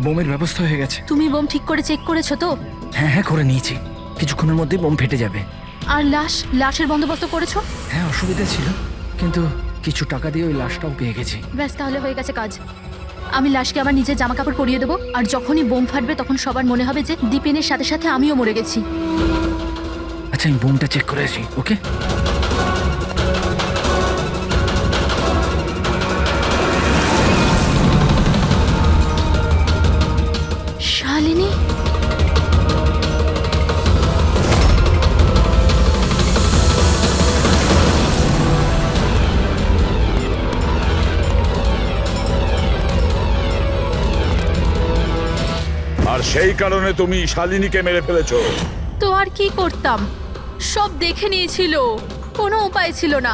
বোমের ব্যবস্থা হয়ে গেছে। তুমি বোম ঠিক করে চেক করেছো তো? হ্যাঁ হ্যাঁ, করে নিয়েছি। কিছুক্ষণের মধ্যে বোম ফেটে যাবে। আর লাশের বন্দোবস্ত করেছো? হ্যাঁ, অসুবিধা ছিল, কিন্তু কিছু টাকা দিয়ে ওই লাশটাও পেয়ে গেছি। ব্যাস, তাহলে হয়ে গেছে কাজ। আমি লাশকে আমার নিজের জামা কাপড় পরিয়ে দেবো, আর যখনই বোম ফাটবে তখন সবার মনে হবে যে দীপেনের সাথে সাথে আমিও মরে গেছি। আচ্ছা, আমি বোমটা চেক করে আসি। ওকে? শালিনী, আর সেই কারণে তুমি শালিনীকে মেরে ফেলেছো। তো আর কি করতাম? সব দেখে নিয়েছিল, কোনো উপায় ছিল না।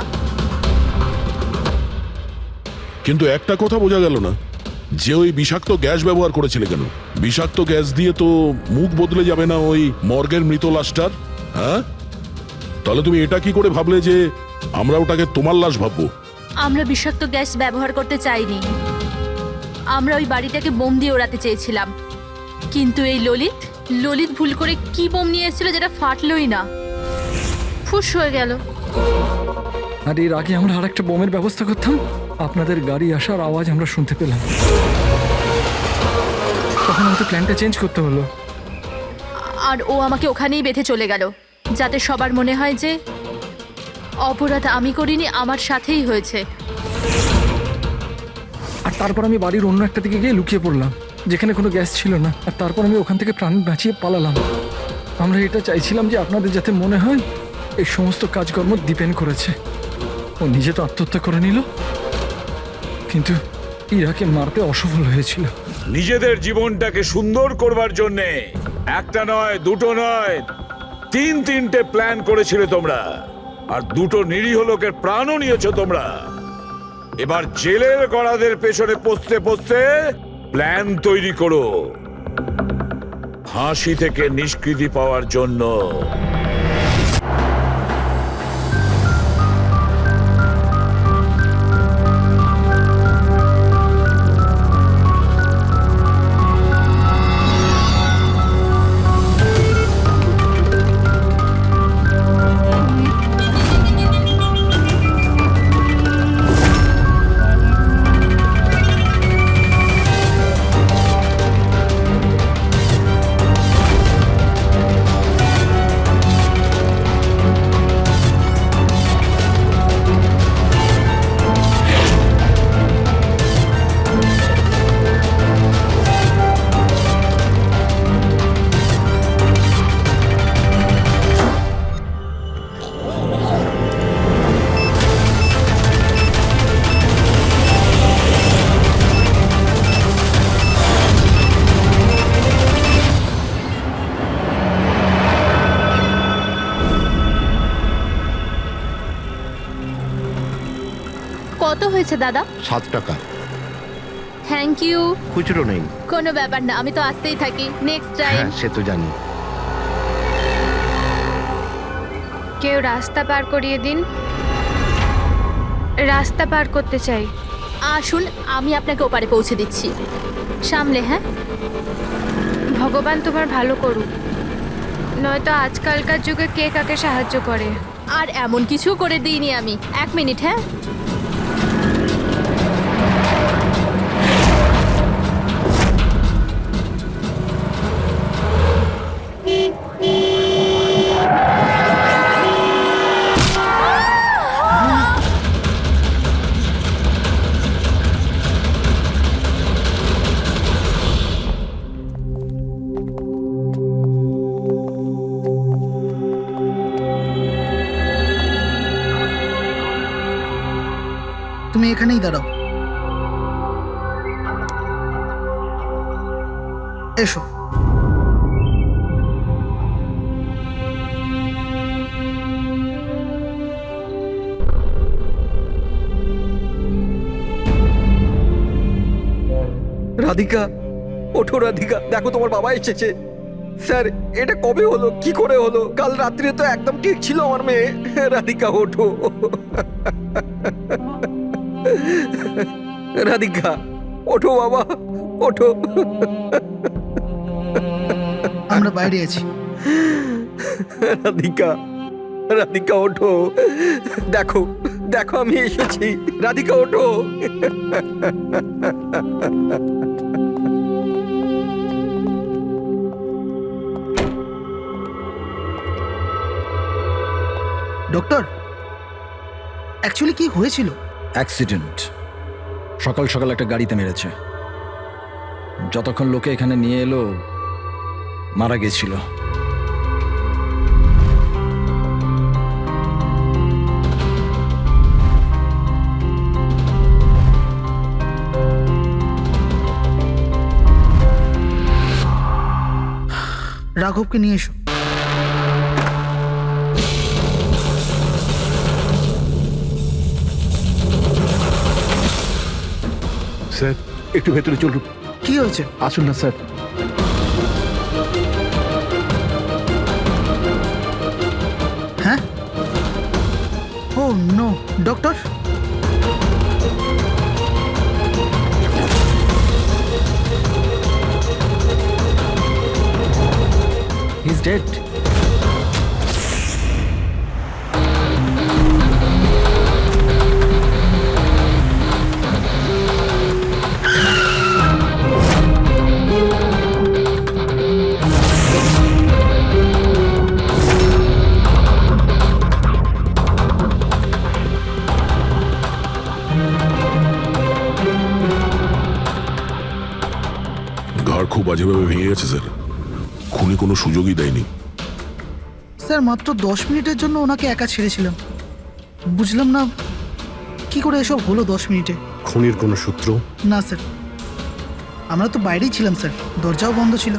কিন্তু একটা কথা বোঝা গেল না, যে ওই বিষাক্ত গ্যাস ব্যবহার করেছিলে কেন? বিষাক্ত গ্যাস দিয়ে তো মুখ বদলে যাবে না ওই মর্গের মৃত লাশটার? হ্যাঁ, তাহলে তুমি এটা কি করে ভাবলে যে আমরা ওটাকে তোমার লাশ ভাববো? আমরা বিষাক্ত গ্যাস ব্যবহার করতে চাইনি। আমরা ওই বাড়িটাকে বোম দিয়ে ওড়াতে চেয়েছিলাম, কিন্তু এই ললিত ভুল করে কি বোম নিয়ে এসেছিল যেটা ফাটলই না, ফুস হয়ে গেল। আর এর আগে আমরা আর একটা বোমের ব্যবস্থা করতাম, আপনাদের গাড়ি আসার আওয়াজ আমরা শুনতে পেলাম। তখন আমাদের প্ল্যানটা চেঞ্জ করতে হলো। আর ও আমাকে ওখানেই বেঁধে চলে গেল, যাতে সবার মনে হয় যে অপরাধ আমি করিনি, আমার সাথেই হয়েছে। আর তারপর আমি বাড়ির অন্য একটা দিকে গিয়ে লুকিয়ে পড়লাম, যেখানে কোনো গ্যাস ছিল না। আর তারপর আমি ওখান থেকে প্রাণ বাঁচিয়ে পালালাম। আমরা এটা চাইছিলাম যে আপনাদের যাতে মনে হয় এই সমস্ত কাজকর্ম দীপেন করেছে। ও নিজে তো আত্মহত্যা করে নিল, কিন্তু ইরাকে মারতে অসফল হয়েছিল। নিজেদের জীবনটাকে সুন্দর করবার জন্যে একটা নয়, দুটো নয়, তিনটে প্ল্যান করেছিলে তোমরা। আর দুটো নিরীহ লোকের প্রাণও নিয়েছো তোমরা। এবার জেলের গড়াদের পেছনে পৌঁছতে পৌঁছতে প্ল্যান তৈরি করো ফাঁসি থেকে নিষ্কৃতি পাওয়ার জন্য। হয়েছে দাদা? 7 টাকা। Thank you. খুচরো নেই। কোনো ব্যাপার না, আমি তো আসতেই থাকি। Next time. হ্যাঁ সে তো জানি। কেউ রাস্তা পার করিয়ে দিন, রাস্তা পার করতে চাই। আসুন, আমি আপনাকে ওপারে পৌঁছে দিচ্ছি। সামলে, হ্যাঁ? ভগবান তোমার ভালো করুক, নয়তো আজকালকার যুগে কে কাকে সাহায্য করে। আর এমন কিছু করে দিইনি আমি। 1 মিনিট, হ্যাঁ? তুমি এখানেই দাঁড়াও। এসো। রাধিকা, ওঠো রাধিকা, দেখো তোমার বাবা এসেছে। স্যার এটা কবে হলো, কি করে হলো? কাল রাত্রে তো একদম ঠিক ছিল আমার মেয়ে। রাধিকা ওঠো। রাধিকা ওঠো বাবা, ওঠো। আমরা বাইরে আছি। রাধিকা, রাধিকা ওঠো, দেখো দেখো আমি এসেছি। রাধিকা ওঠো। ডক্টর, অ্যাকচুয়ালি কি হয়েছিল? অ্যাক্সিডেন্ট। সকাল সকাল একটা গাড়িতে মেরেছে। যতক্ষণ লোকে এখানে নিয়ে এলো মারা গেছিল। রাঘবকে নিয়ে এসো। স্যার একটু ভেতরে চলুন। কি হয়েছে? আসুন না স্যার। হ্যাঁ? Oh no, doctor. He is dead. ঘাড় খুব বাজেভাবে ভেঙে গেছে স্যার। খুনি কোনো সুযোগই দেয়নি। স্যার মাত্র 10 মিনিটের জন্য ওনাকে একা ছেড়েছিলাম। বুঝলাম না কি করে এসব হলো 10 মিনিটে। খুনির কোনো সূত্র? না স্যার, আমরা তো বাইরেই ছিলাম স্যার, দরজাও বন্ধ ছিল।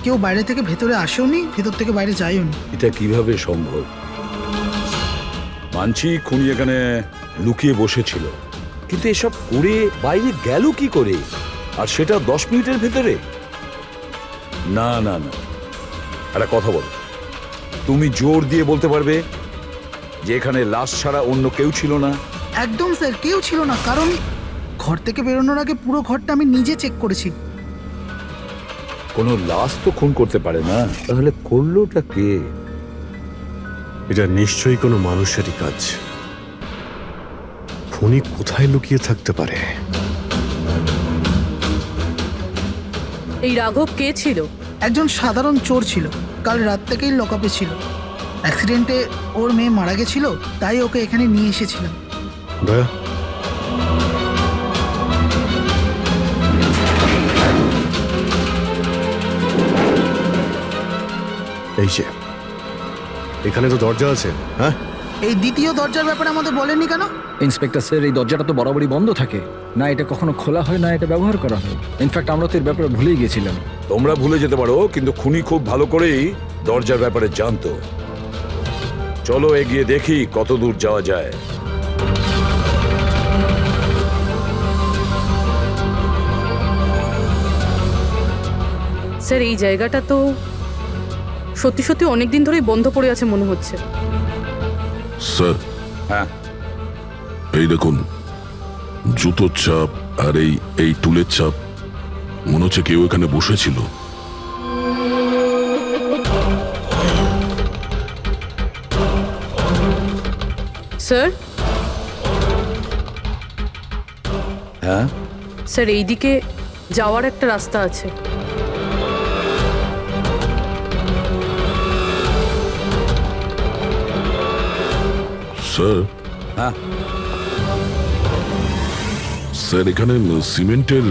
কেউ বাইরে থেকে ভেতরে আসেওনি, ভেতর থেকে বাইরে যায়ওনি। এটা কিভাবে সম্ভব? মানছি খুনি এখানে লুকিয়ে বসেছিল, কিন্তু এসব করে বাইরে গেল কি করে, আর সেটা 10 মিনিটের ভেতরে? না না না, একটা কথা বলো, তুমি জোর দিয়ে বলতে পারবে যে এখানে লাশ ছাড়া অন্য কেউ ছিল না? একদম স্যার, কেউ ছিল না। কারণ ঘর থেকে বেরোনোর আগে পুরো ঘরটা আমি নিজে চেক করেছি। কোনো লাশ তো খুন করতে পারে না, তাহলে করলোটা কে? এটা নিশ্চয়ই কোনো মানুষেরই কাজ। খুনি কোথায় লুকিয়ে থাকতে পারে? এই রাঘব কে ছিল? একজন সাধারণ চোর ছিল, কাল রাত থেকেই লকআপে ছিল। অ্যাক্সিডেন্টে ওর মেয়ে মারা গেছিল, তাই ওকে এখানে নিয়ে এসেছিলাম। দয়া, এই যে এখানে তো দরজা আছে। হ্যাঁ, এই দ্বিতীয় দরজার ব্যাপারে আমাদের বলেননি কেন? ইন্সপেক্টর স্যার, এই দরজাটা তো বরাবরই বন্ধ থাকে, না এটা কখনো খোলা হয় না এটা ব্যবহার করা হয়। ইনফ্যাক্ট আমরা তো এর ব্যাপারে ভুলেই গেছিলাম। তোমরা ভুলে যেতে পারো, কিন্তু খুনি খুব ভালো করেই দরজার ব্যাপারে জানতো। চলো এগিয়ে দেখি কত দূর যাওয়া যায়। স্যার এই জায়গাটা তো সত্যি সত্যি অনেক দিন ধরেই বন্ধ পড়ে আছে মনে হচ্ছে। স্যার, হ্যাঁ এই দেখুন, জুতোর ছাপ আর এই টুলের ছাপ, মনে হচ্ছে কেউ এখানে বসেছিল। স্যার, হ্যাঁ স্যার এইদিকে যাওয়ার একটা রাস্তা আছে। স্যার, হ্যাঁ স্যার এখানে সিমেন্টের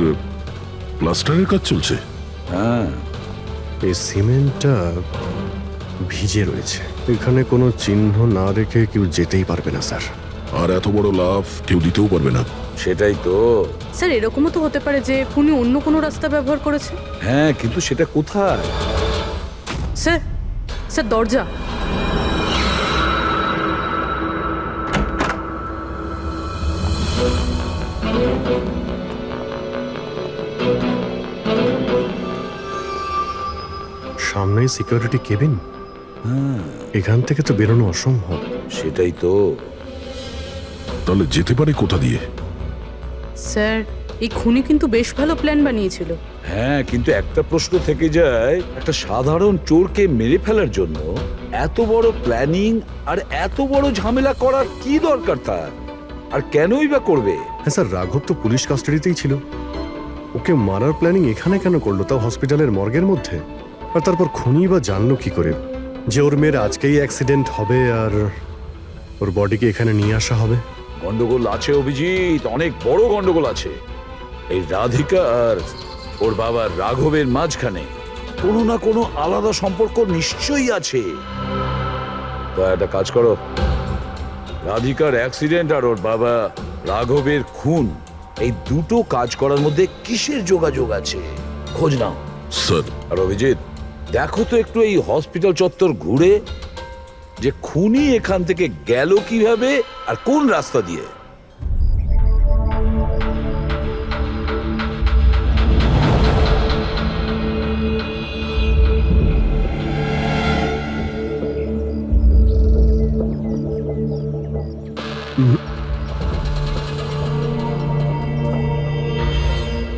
প্লাস্টারের কাজ চলছে। হ্যাঁ এই সিমেন্টটা ভিজে রয়েছে, এখানে কোনো চিহ্ন না রেখে কেউ যেতেই পারবে না স্যার। আর এত বড় লাভ কেউ দিতেও পারবে না। সেটাই তো। স্যার এরকমও তো হতে পারে যে খুনি অন্য কোনো রাস্তা ব্যবহার করেছে। হ্যাঁ, কিন্তু সেটা কোথায়? স্যার, স্যার দরজা। সামনেই সিকিউরিটি কেবিন, এখান থেকে তো বেরোনো অসম্ভব। সেটাই তো। তাহলে যেতে পারে কোথা দিয়ে? স্যার এই খুনি কিন্তু বেশ ভালো প্ল্যান বানিয়েছিল। হ্যাঁ, কিন্তু একটা প্রশ্ন থেকে যায়, একটা সাধারণ চোরকে মেরে ফেলার জন্য এত বড় প্ল্যানিং আর এত বড় ঝামেলা করার কি দরকার তার? আর কেনই বা করবে? হ্যাঁ স্যার, রাঘব তো পুলিশ কাস্টাডিতেই ছিল, ওকে মারার প্ল্যানিং এখানে কেন করলো, তাও হসপিটালের মর্গের মধ্যে? আর তারপর খুনি বা জানলো কি করে যে ওর মেয়ের আজকেই অ্যাক্সিডেন্ট হবে আর ওর বডিকে এখানে নিয়ে আসা হবে? গন্ডগোল আছে অভিজিৎ, অনেক বড় গন্ডগোল আছে। এই রাধিকা আর ওর বাবার রাঘবের মাঝখানে কোনো না কোনো আলাদা সম্পর্ক নিশ্চয়ই আছে। তা একটা কাজ করো, রাধিকার অ্যাক্সিডেন্ট আর ওর বাবা রাঘবের খুন, এই দুটো কাজ করার মধ্যে কিসের যোগাযোগ আছে খোঁজ নাও। স্যার, আর অভিজিৎ, দেখো তো একটু এই হসপিটাল চত্বর ঘুরে যে খুনি এখান থেকে গেল কিভাবে আর কোন রাস্তা দিয়ে।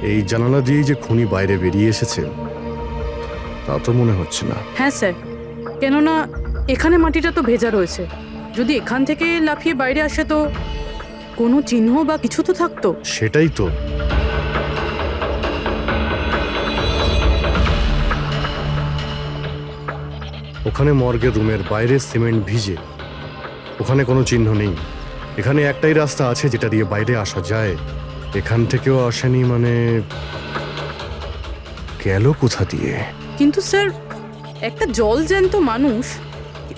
এই জানালা দিয়েই যে খুনি বাইরে বেরিয়ে এসেছে তা তো মনে হচ্ছে না। হ্যাঁ স্যার, কেননা এখানে মাটিটা তো ভেজা রয়েছে। যদি এখান থেকে লাফিয়ে বাইরে আসে তো কোনো চিহ্ন বা কিছু তো থাকতো। সেটাই তো। ওখানে মর্গের রুমের বাইরে সিমেন্ট ভিজে, ওখানে কোনো চিহ্ন নেই। এখানে একটাই রাস্তা আছে যেটা দিয়ে বাইরে আসা যায়, এখান থেকেও আসেনি, মানে গেল কোথা দিয়ে? কিন্তু স্যার একটা জল জ্যান্ত মানুষ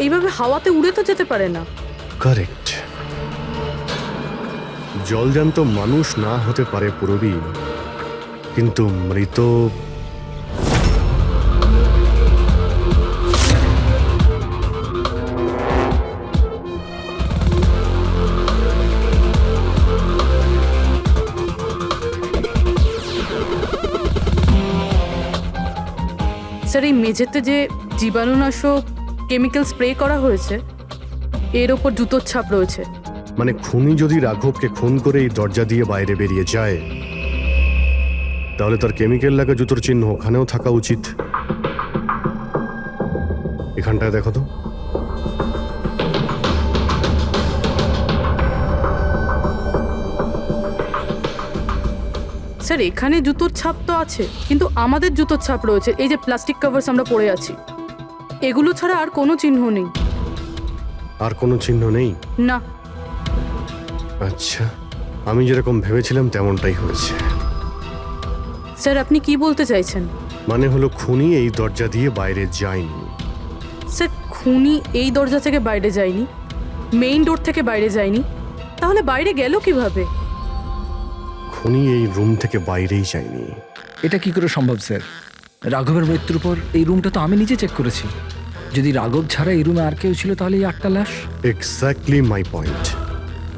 এইভাবে হাওয়াতে উড়ে তো যেতে পারে না। কারেক্ট, জলজান্ত মানুষ না হতে পারে পুরবী, কিন্তু মৃত স্যার এই মেঝেতে যে জীবাণুনাশক কেমিক্যাল স্প্রে করা হয়েছে এর ওপর জুতোর ছাপ রয়েছে। মানে খুনি যদি রাঘবকে খুন করে এই দরজা দিয়ে বাইরে বেরিয়ে যায় তাহলে তার কেমিক্যাল লাগা জুতোর চিহ্ন ওখানেও থাকা উচিত। এখানটায় দেখো তো। স্যার এখানে জুতোর ছাপ তো আছে, কিন্তু আমাদের জুতোর ছাপ রয়েছে। এই যে প্লাস্টিক কভার্স আমরা পরে আছি, এগুলো ছাড়া আর কোনো চিহ্ন নেই। আর কোনো চিহ্ন নেই? না। আচ্ছা, আমি যেরকম ভেবেছিলাম তেমনটাই হয়েছে। স্যার আপনি কি বলতে চাইছেন? মানে হলো খুনি এই দরজা দিয়ে বাইরে যায়নি। স্যার খুনি এই দরজা থেকে বাইরে যায়নি, মেইন ডোর থেকে বাইরে যায়নি, তাহলে বাইরে গেল কিভাবে? খুনি এই রুম থেকে বাইরেই যায়নি। এটা কি করে সম্ভব স্যার? রাঘবের মৃত্যুর পর এই রুমটা তো আমি নিজে চেক করেছি। যদি রাঘব ছাড়া এই রুমে আর কেউ ছিল তাহলে এই 8টা লাশ। Exactly my point.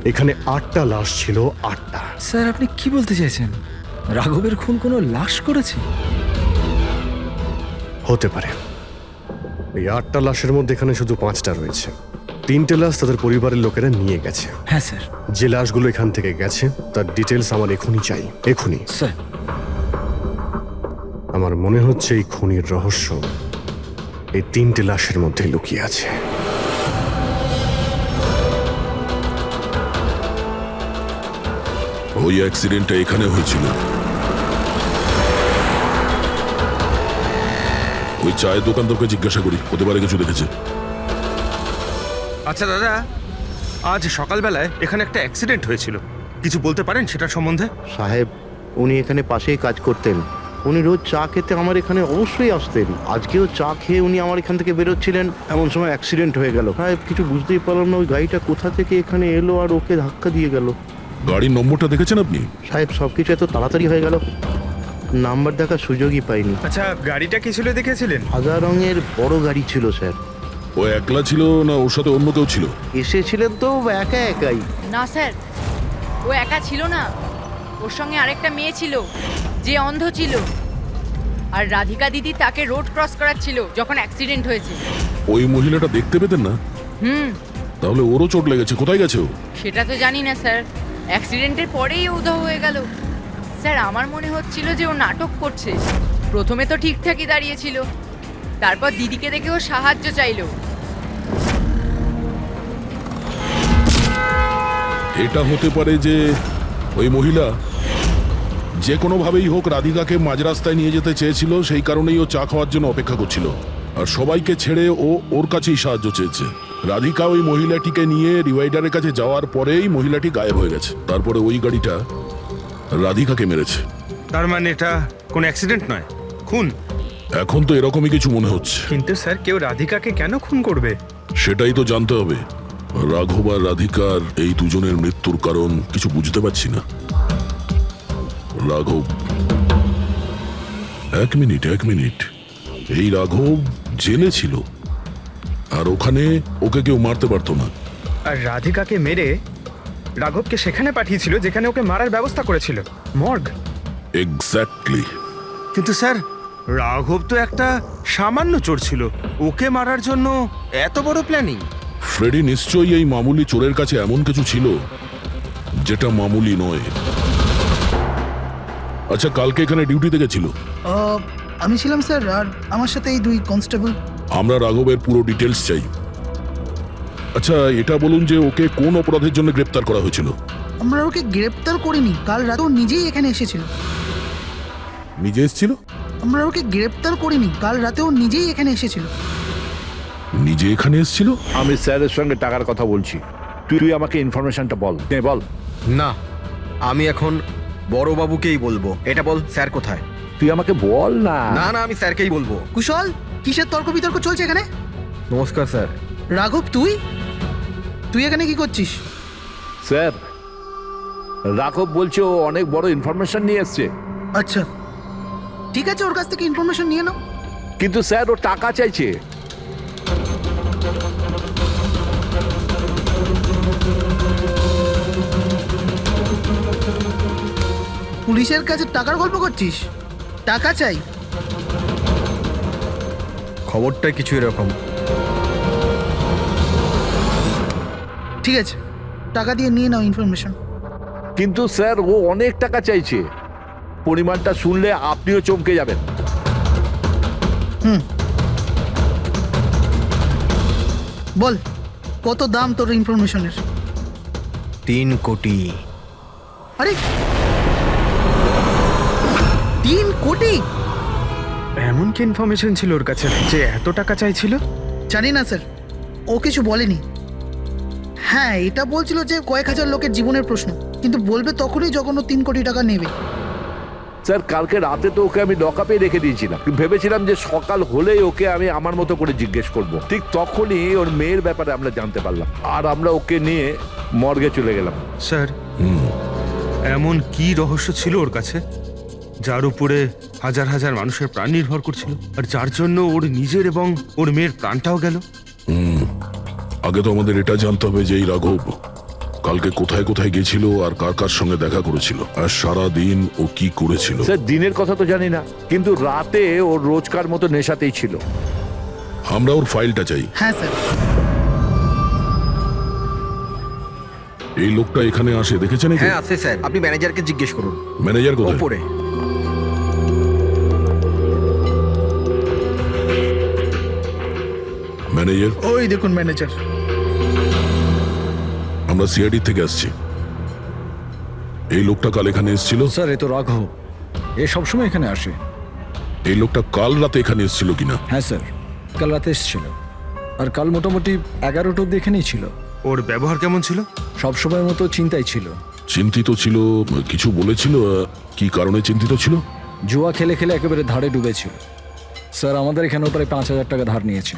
এখানে 8টা লাশ ছিল, 8টা। স্যার আপনি কি বলতে চাইছেন? রাঘবের খুন কোনো লাশ করেছে? হতে পারে। এই 8টা লাশের মধ্যে এখানে শুধু 5টা রয়েছে। 3টে লাশ তাদের পরিবারের লোকেরা নিয়ে গেছে। হ্যাঁ স্যার। যে লাশগুলো এখান থেকে গেছে তার ডিটেলস আমার এখনই চাই, এখনই। স্যার, আমার মনে হচ্ছে এই খুনির রহস্য এই 3টে লাশের মধ্যে লুকিয়ে আছে। ওই অ্যাক্সিডেন্টটা এখানে হয়েছিল। ওই চায়ের দোকানদারকে জিজ্ঞাসা করি, হতে পারে কিছু দেখেছে। আচ্ছা দাদা, আজ সকালবেলায় এখানে একটা অ্যাক্সিডেন্ট হয়েছিল, কিছু বলতে পারেন সেটার সম্বন্ধে? সাহেব, উনি এখানে পাশেই কাজ করতেন। উনি রোজ চা খেতে আমার এখানে অবশ্যই আসতেন। আজকেও চা খেয়ে উনি আমার এখান থেকে বেরোচ্ছিলেন, এমন সময় অ্যাক্সিডেন্ট হয়ে গেল। সাহেব, কিছু বুঝতেই পারলাম না ওই গাড়িটা কোথা থেকে এখানে এলো আর ওকে ধাক্কা দিয়ে গেল। গাড়ির নম্বরটা দেখেছেন আপনি? সাহেব, সবকিছু এত তাড়াতাড়ি হয়ে গেল, নাম্বার দেখার সুযোগই পাইনি। আচ্ছা, গাড়িটা কি ছিল দেখেছিলেন? সাদা রঙের বড় গাড়ি ছিল স্যার। ও একলা ছিল না ওর সাথে অন্য কেউ ছিল? এসেছিলেন তো একা একাই। না স্যার, ও একা ছিল না, ওর সঙ্গে আরেকটা মেয়ে ছিল যে অন্ধ ছিল, আর রাধিকা দিদি তাকে রোড ক্রস করাচ্ছিল যখন অ্যাক্সিডেন্ট হয়েছে। ওই মহিলাটা দেখতে পেতেন না? তাহলে ওরও চোট লেগেছে। কোথায় গেছে ও? সেটা তো জানি না স্যার, অ্যাক্সিডেন্টের পরেই ও উধাও হয়ে গেল। স্যার, আমার মনে হচ্ছিল যে ও নাটক করছে। প্রথমে তো ঠিকঠাকই দাঁড়িয়েছিল, তারপর দিদিকে দেখে ও সাহায্য চাইলো। এটা হতে পারে যে ওই মহিলা যে কোনোভাবেই হোক রাধিকাকে মাঝ রাস্তায় নিয়ে যেতে চেয়েছিল, সেই কারণেই ও চা খাওয়ার জন্য অপেক্ষা করছিল, আর সবাইকে ছেড়ে ও ওর কাছেই সাহায্য চেয়েছে। রাধিকা ওই মহিলাটিকে নিয়ে ডিভাইডারের কাছে যাওয়ার পরেই মহিলাটি গায়েব হয়ে গেছে। তারপরে ওই গাড়িটা রাধিকাকে মেরেছে। তার মানে এটা কোনো অ্যাক্সিডেন্ট নয়, খুন? এখন তো এরকমই কিছু মনে হচ্ছে। কিন্তু স্যার, কেউ রাধিকাকে কেন খুন করবে? সেটাই তো জানতে হবে। রাঘব আর রাধিকার এই দুজনের মৃত্যুর কারণ কিছু বুঝতে পারছি না। রাঘব, এক মিনিট, এই রাঘব জেলে ছিল, আর ওখানে ওকে কেউ মারতে পারতো না। আর রাধিকাকে মেরে রাঘবকে সেখানে পাঠিয়েছিল যেখানে ওকে মারার ব্যবস্থা করেছিল, মর্গ। এক্স্যাক্টলি। কিন্তু স্যার, রাঘব তো একটা সামান্য চোর ছিল, ওকে মারার জন্য এত বড় প্ল্যানিং? ফ্রেডি নিশ্চয়ই এই মামুলি চোরের কাছে এমন কিছু ছিল যেটা মামুলি নয়। আচ্ছা, কালকে এখানে ডিউটিতে গেছিল? আমি ছিলাম স্যার, আর আমার সাথে এই 2 কনস্টেবল। আমরা রাঘবের পুরো ডিটেলস চাই। আচ্ছা, এটা বলুন যে ওকে কোন অপরাধের জন্য গ্রেপ্তার করা হয়েছিল? আমরা ওকে গ্রেপ্তার করিনি, কাল রাতে ও নিজেই এখানে এসেছিল। নিজে এসেছিল? আমরা ওকে গ্রেপ্তার করিনি, কাল রাতে ও নিজেই এখানে এসেছিল। নিজে এখানে এসেছিল? আমি স্যারের সঙ্গে টাকার কথা বলছি, তুই আমাকে ইনফরমেশনটা বল। বল। না, আমি এখন বড়বাবুকেই বলবো। এটা বল, স্যার কোথায়? তুই আমাকে বল না। না, আমি স্যারকেই বলবো। কুশল, কিসের তর্ক বিতর্ক চলছে এখানে? নমস্কার স্যার। রাঘব, তুই এখানে কি করছিস? স্যার, রাঘব বলছে ও অনেক বড় ইনফরমেশন নিয়ে এসছে। আচ্ছা, ঠিক আছে, ওর কাছ থেকে ইনফরমেশন নিয়ে নাও। কিন্তু স্যার, ও টাকা চাইছে। পুলিশের কাছে টাকার গল্প করছিস? টাকা চাই? খবরটা কিছু এরকম। ঠিক আছে, টাকা দিয়ে নিয়ে নাও ইনফরমেশন। কিন্তু স্যার, ও অনেক টাকা চাইছে। পরিমাণটা শুনলে আপনিও চমকে যাবেন। বল, কত দাম তোর ইনফরমেশনের? 3 কোটি। আরে, 3 কোটি? এমন কি ইনফরমেশন ছিল ওর কাছে যে এত টাকা চাইছিল? জানি না স্যার, ও কিছু বলেনি। হ্যাঁ, এটা বলছিল যে কয়েক হাজার লোকের জীবনের প্রশ্ন, কিন্তু বলবে তখনই যখন ও 3 কোটি টাকা নেবে। স্যার, কালকে রাতে তো ওকে আমি লকআপে রেখে দিয়েছিলাম। ভেবেছিলাম যে সকাল হলেই ওকে আমি আমার মতো করে জিজ্ঞেস করব। ঠিক তখনই ওর মেয়ের ব্যাপারে আমরা জানতে পারলাম, আর আমরা ওকে নিয়ে মর্গে চলে গেলাম। স্যার, এমন কি রহস্য ছিল ওর কাছে যার উপরে হাজার হাজার মানুষের প্রাণ নির্ভর করছিল, আর যার জন্য ওর নিজের এবং ওর মেয়ের প্রাণটাও গেল? আগে তো আমাদের এটা জানতে হবে যে এই রাঘব কালকে কোথায় কোথায় গেছিল আর কার কার সঙ্গে দেখা করেছিল, আর সারা দিন ও কি করেছিল। স্যার দিনের কথা তো জানি না, কিন্তু রাতে ওর রোজকার মতো নেশাতেই ছিল। আমরা ওর ফাইলটা চাই। হ্যাঁ স্যার। এই লোকটা এখানে আসে দেখেছেন? হ্যাঁ আছে স্যার, আপনি ম্যানেজারকে জিজ্ঞেস করুন। ম্যানেজার কোথায়? ওপরে। ম্যানেজার? ওই দেখুন ম্যানেজার। আমরা সিআইডি থেকে আসছি। এই লোকটা কাল এখানে এসেছিল? স্যার এ তো রাঘব, এ সবসময় এখানে আসে। এই লোকটা কাল রাতে এখানে এসেছিল কিনা? হ্যাঁ স্যার, কাল রাতে এসেছিল, আর কাল মোটামুটি 11টা অব্দি এখানেই ছিল। ওর ব্যবহার কেমন ছিল? সবসময়ের মতো চিন্তায় ছিল। চিন্তিত ছিল? কিছু বলেছিল? কি কারণে চিন্তিত ছিল? জুয়া খেলে খেলে একেবারে ধারে ডুবেছিল স্যার। আমাদের এখানেও প্রায় 5,000 টাকা ধার নিয়েছে।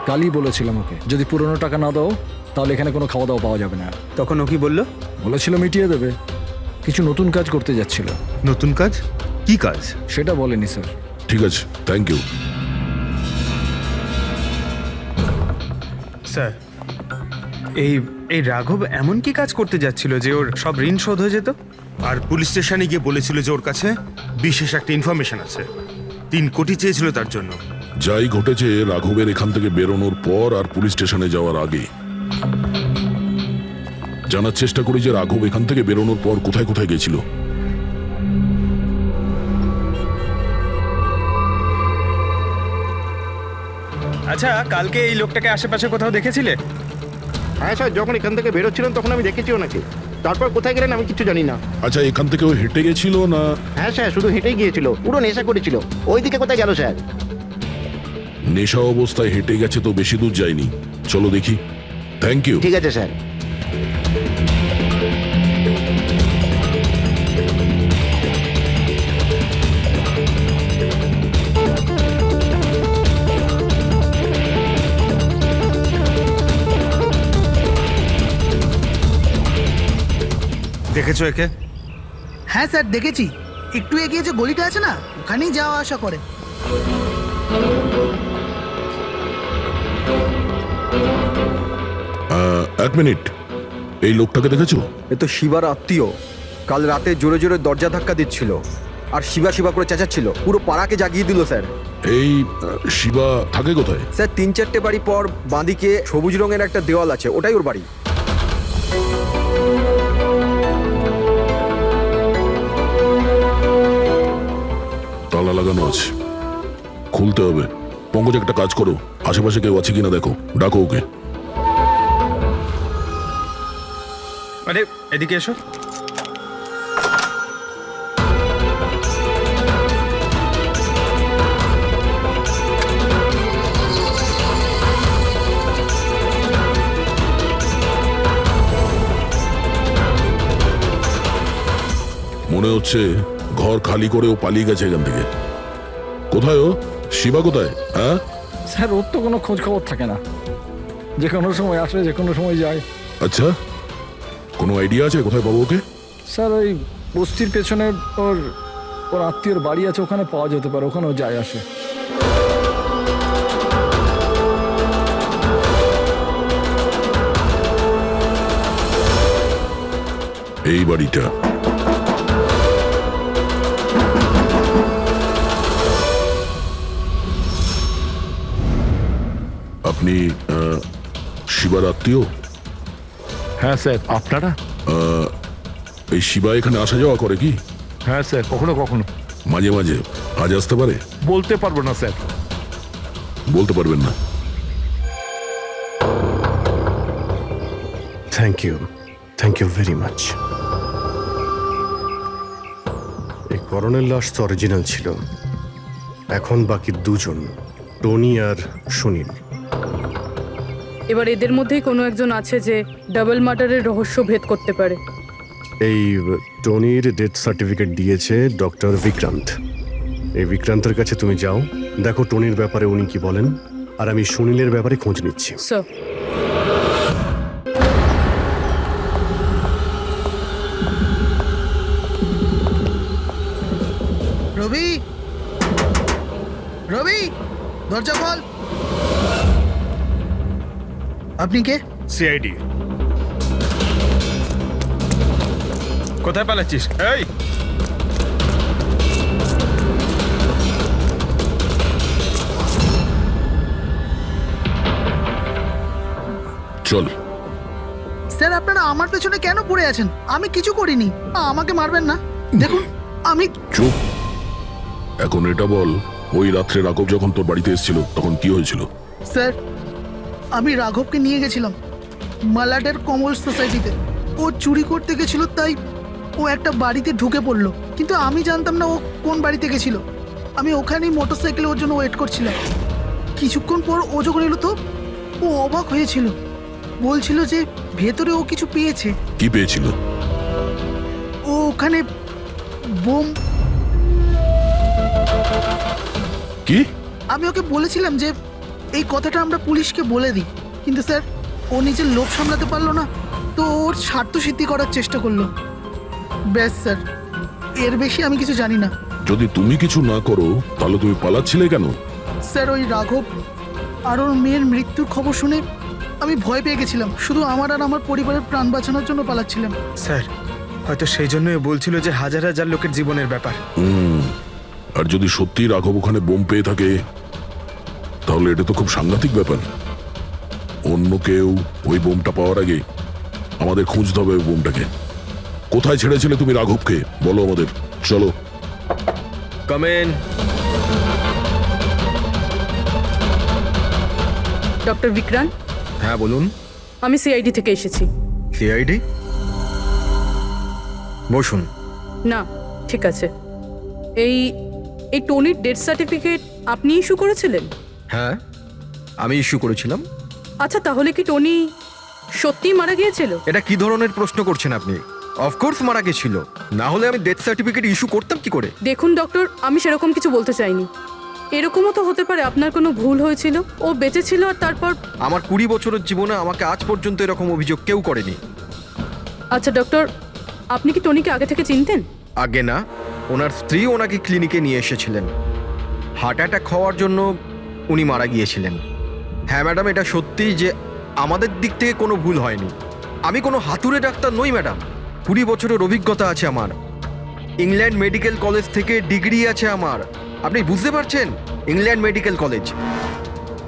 কালই বলেছিলাম ওকে, যদি পুরনো টাকা না দাও তাহলে এখানে কোনো খাওয়া দাওয়া পাওয়া যাবে না। তখন ও কি বললো? বলেছিল মিটিয়ে দেবে। কিছু নতুন কাজ করতে যাচ্ছিল। নতুন কাজ? কি কাজ? সেটা বলেনি স্যার। ঠিক আছে, থ্যাংক ইউ। স্যার এই এই রাঘব এমন কি কাজ করতে যাচ্ছিল যে ওর সব ঋণ শোধ হয়ে যেত? আর পুলিশ স্টেশনে গিয়ে বলেছিল যে ওর কাছে বিশেষ একটা ইনফরমেশন আছে, 3 কোটি চেয়েছিল তার জন্য। যাই ঘটেছে রাঘবের এখান থেকে বেরোনোর পর আর পুলিশ স্টেশনে যাওয়ার আগে জানার চেষ্টা করি যে রাঘব এখান থেকে বেরোনোর পর কোথায় কোথায় গেছিল। আচ্ছা, কালকে এই লোকটাকে আশেপাশে কোথাও দেখেছিলে? হ্যাঁ স্যার, যখন এখান থেকে বেরোচ্ছিলাম তখন আমি দেখেছি ওনাকে। তারপর কোথায় গেলেন আমি কিছু জানি না। আচ্ছা, এখান থেকে ও হেঁটে গেছিল না? হ্যাঁ স্যার, শুধু হেঁটেই গিয়েছিল, পুরো নেশা করেছিল। ওইদিকে কোথায় গেল স্যার? নেশা অবস্থায় হেঁটে গেছে তো বেশি দূর যায়নি। চলো দেখি। Thank you. ঠিক আছে স্যার। দেখেছো একে? হ্যাঁ স্যার দেখেছি, একটু এগিয়ে যে গলিটা আছে না, ওখানেই যাওয়া আসা করে। এক মিনিট, এই লোকটাকে দেখেছো? এ তো শিবার আত্মীয়। কাল রাতে জোরে জোরে দরজা ধাক্কা দিচ্ছিল আর শিবা শিবা করে চেঁচাচ্ছিল, পুরো পাড়াকে জাগিয়ে দিল স্যার। এই শিবা থাকে কোথায়? স্যার 3-4টে বাড়ি পর বাঁদিকে সবুজ রঙের একটা দেওয়াল আছে, ওটাই ওর বাড়ি। তালা লাগানো আছে, খুলতে হবে। পঙ্কজ একটা কাজ করো, আশেপাশে কেউ আছে কিনা দেখো, ডাকো ওকে। আরে এদিকে এসো। মনে হচ্ছে ঘর খালি করে ও পালিয়ে গেছে এখান থেকে। কোথায় ও? শিবা কোথায়? হ্যাঁ স্যার ওর তো কোনো খোঁজ খবর থাকে না, যে কোনো সময় আসে, যে কোনো সময় যায়। আচ্ছা, কোনো আইডিয়া আছে কোথায় পাবো ওকে? স্যার ওই বস্তির পেছনে ওর ওর আত্মীয়র বাড়ি আছে, ওখানে পাওয়া যেতে পারে, ওখানেও যায় আসে। এই বাড়িটা। আপনি শিবার আত্মীয়? হ্যাঁ স্যার। আপনারা? এই শিবা এখানে আসা যাওয়া করে কি? হ্যাঁ স্যার, কখনো কখনো। মাঝে মাঝে? আজ আসতে পারে? বলতে পারবো না স্যার। বলতে পারবেন না? Thank you very much. এই করণের লাশ তো অরিজিনাল ছিল, এখন বাকি দুজন, টনি আর সুনীল। এবার এদের মধ্যেই কোনো একজন আছে যে ডাবল মার্ডারের রহস্য ভেদ করতে পারে। এই টনির ডেথ সার্টিফিকেট দিয়েছে ডক্টর বিক্রান্ত। এই বিক্রান্তের কাছে তুমি যাও, দেখো টনির ব্যাপারে উনি কি বলেন, আর আমি সুনীলের ব্যাপারে খোঁজ নিচ্ছি। স্যার। রবি, রবি, দরজা খোল। আপনি কে? সিআইডি। কোথায় পালাচ্ছিস? এই চল। স্যার আপনারা আমার পেছনে কেন পড়ে আছেন? আমি কিছু করিনি। আমাকে মারবেন না। দেখুন আমি চুপ। এখন এটা বল, ওই রাত্রে রাঘব যখন তোর বাড়িতে এসেছিল তখন কি হয়েছিল? স্যার আমি রাঘবকে নিয়ে গেছিলাম মালাডের কমল সোসাইটিতে। ও চুরি করতে গেছিল, তাই ও একটা বাড়িতে ঢুকে পড়লো, কিন্তু আমি জানতাম না ও কোন বাড়িতে গেছিল। আমি ওখানেই মোটরসাইকেলে ওর জন্য ওয়েট করছিলাম। কিছুক্ষণ পর ও যখন এলো তো ও অবাক হয়েছিল, বলছিল যে ভেতরে ও কিছু পেয়েছে। কি পেয়েছিল? ও ওখানে বোম। কি? আমি ওকে বলেছিলাম যে এই কথাটা আমরা পুলিশকে বলে দিই, কিন্তু স্যার ও নিজের লোভ সামলাতে পারলো না, তো ওর স্বার্থ সিদ্ধি করার চেষ্টা করলো। ব্যাস স্যার, এর বেশি আমি কিছু জানি না। যদি তুমি কিছু না করো তাহলে তুমি পালাচ্ছিলে কেন? স্যার ওই রাঘব আর ওর মেয়ের মৃত্যুর খবর শুনে আমি ভয় পেয়ে গেছিলাম। শুধু আমার আর আমার পরিবারের প্রাণ বাঁচানোর জন্য পালাচ্ছিলাম। স্যার হয়তো সেই জন্যই বলছিল যে হাজার হাজার লোকের জীবনের ব্যাপার। আর যদি সত্যি রাঘব ওখানে বোম পেয়ে থাকে তাহলে এটা তো খুব সাংঘাতিক ব্যাপার। অন্য কেউ ওই বোমটা পাওয়ার আগে আমাদের খুঁজতে হবে ওই বোমটাকে। কোথায় ছেড়েছিলে তুমি রাঘবকে বলো আমাদের। চলো। কমেন। ডক্টর বিক্রান্ত, হ্যাঁ বলুন। আমি সিআইডি থেকে এসেছি। সিআইডি? বসুন। না ঠিক আছে। এই এই টনির ডেথ সার্টিফিকেট আপনি ইস্যু করেছিলেন? হ্যাঁ আমি ইস্যু করেছিলাম। আচ্ছা তাহলে কি টনি সত্যিই মারা গিয়েছিল? এটা কি ধরনের প্রশ্ন করছেন আপনি? অফকোর্স মারা গেছিল, না হলে আমি ডেথ সার্টিফিকেট ইস্যু করতাম কি করে? দেখুন ডক্টর, আমি সেরকম কিছু বলতে চাইনি। এরকমও তো হতে পারে আপনার কোনো ভুল হয়েছিল, ও বেঁচে ছিল আর তারপর। আমার 20 বছরের জীবনে আমাকে আজ পর্যন্ত এরকম অভিযোগ কেউ করেনি। আচ্ছা ডক্টর, আপনি কি টনিকে আগে থেকে চিনতেন? আগে না, ওনার স্ত্রী ওনাকে ক্লিনিকে নিয়ে এসেছিলেন। হার্ট অ্যাটাক হওয়ার জন্য উনি মারা গিয়েছিলেন। হ্যাঁ ম্যাডাম, এটা সত্যি যে আমাদের দিক থেকে কোনো ভুল হয়নি। আমি কোনো হাতুড়ে ডাক্তার নই ম্যাডাম। 20 বছরের অভিজ্ঞতা আছে আমার। ইংল্যান্ড মেডিকেল কলেজ থেকে ডিগ্রি আছে আমার। আপনি বুঝতে পারছেন? England medical college.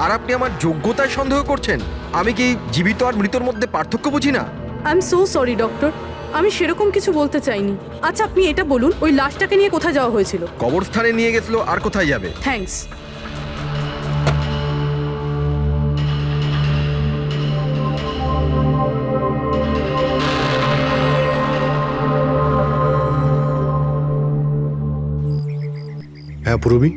আর আপনি আমার যোগ্যতায় সন্দেহ করছেন? আমি কি জীবিত আর মৃতর মধ্যে পার্থক্য বুঝি না? I am so sorry doctor, আমি সেরকম কিছু বলতে চাইনি। আচ্ছা আপনি এটা বলুন, ওই লাশটাকে নিয়ে কোথায় যাওয়া হয়েছিল? কবরস্থানে নিয়ে গেছিল, আর কোথায় যাবে? থ্যাঙ্কস। হ্যাঁ পূরবী,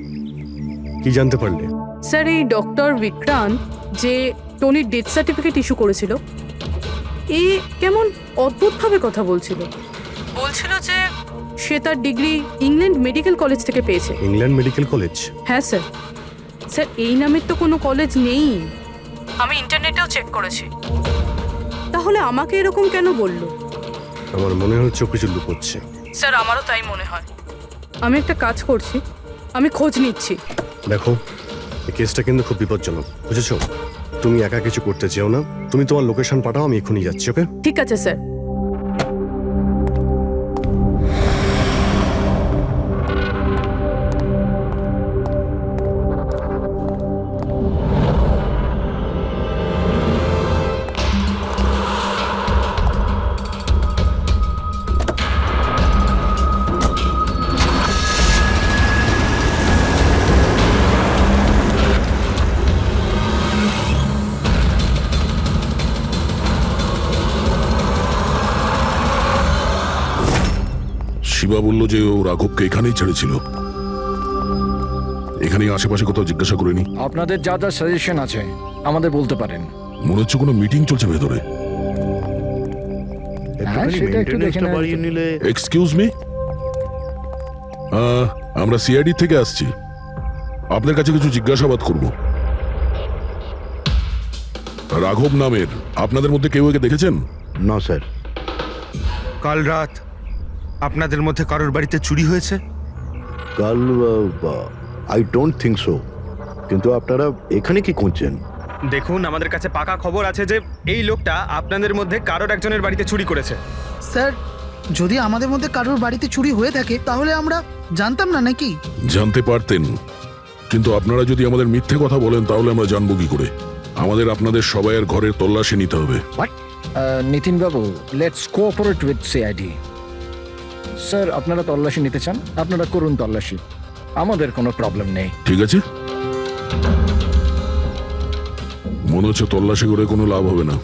কি জানতে পারলে? স্যার এই ডক্টর বিক্রান্ত যে টনির ডেথ সার্টিফিকেট ইস্যু করেছিল, এ কেমন অদ্ভুতভাবে কথা বলছিল। বলছিল যে সে তার ডিগ্রি ইংল্যান্ড মেডিকেল কলেজ থেকে পেয়েছে। England medical college? হ্যাঁ স্যার। স্যার এই নামের তো কোনো কলেজ নেই, আমি ইন্টারনেটেও চেক করেছি। তাহলে আমাকে এরকম কেন বলল? আমার মনে হচ্ছে ও কিছু লুকোচ্ছে। স্যার আমারও তাই মনে হয়। আমি একটা কাজ করছি, আমি খোঁজ নিচ্ছি। দেখো, এই কেসটা কিন্তু খুব বিপজ্জনক, বুঝেছো? তুমি একা কিছু করতে চেও না। তুমি তোমার লোকেশন পাঠাও, আমি এখনই যাচ্ছি। ওকে? ঠিক আছে স্যার। শিবা বলল যে ও রাঘবকে এখানেই ছেড়েছিল। এখানেই আশেপাশে কোথাও জিজ্ঞাসা করেনি? আপনাদের যা যা সাজেশন আছে আমাদের বলতে পারেন। মনে হচ্ছে কোনো মিটিং চলছে ভেতরে। এক্সকিউজ মি, আমরা সিআইডি থেকে আসছি। আপনার কাছে কিছু জিজ্ঞাসাবাদ করব। রাঘব নামের আপনাদের মধ্যে কেউ একে দেখেছেন? না স্যার। কাল রাত আপনাদের মধ্যে কারোর বাড়িতে চুরি হয়েছে? কাল আই ডোন্ট থিঙ্ক সো। কিন্তু আপনারা এখানে কি খুঁজছেন? দেখুন, আমাদের কাছে পাকা খবর আছে যে এই লোকটা আপনাদের মধ্যে কারোর একজনের বাড়িতে চুরি করেছে। স্যার যদি আমাদের মধ্যে কারোর বাড়িতে চুরি হয়ে থাকে তাহলে আমরা জানতাম না নাকি? জানতে পারতেন, কিন্তু আপনারা যদি আমাদের মিথ্যে কথা বলেন তাহলে আমরা জানবো কি করে? আমাদের আপনাদের সবাইয়ের ঘরের তল্লাশি নিতে হবে। নিতিন বাবু, let's cooperate with CID. Sir, আপনারা তল্লাশি নিতে চান, আপনারা করুন তল্লাশি, আমাদের কোনো প্রবলেম নেই। ঠিক আছে, মনে হচ্ছে তল্লাশি করে কোনো লাভ হবে না।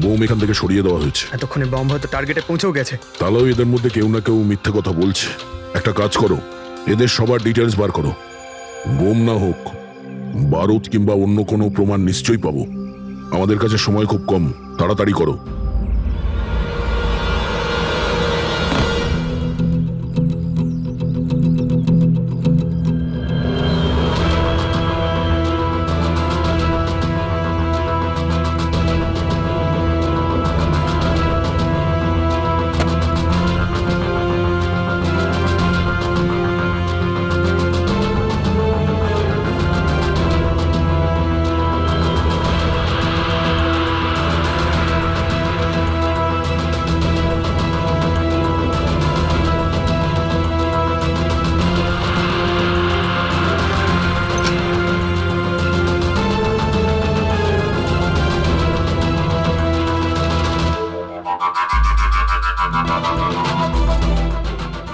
বোম এখান থেকে সরিয়ে দেওয়া হয়েছে। এতক্ষণে বম হয়তো টার্গেটে পৌঁছেও গেছে। তাহলেও এদের মধ্যে কেউ না কেউ মিথ্যে কথা বলছে। একটা কাজ করো, এদের সবার ডিটেলস বার করো। বোম না হোক, বারুদ কিংবা অন্য কোনো প্রমাণ নিশ্চয়ই পাবো। আমাদের কাছে সময় খুব কম, তাড়াতাড়ি করো।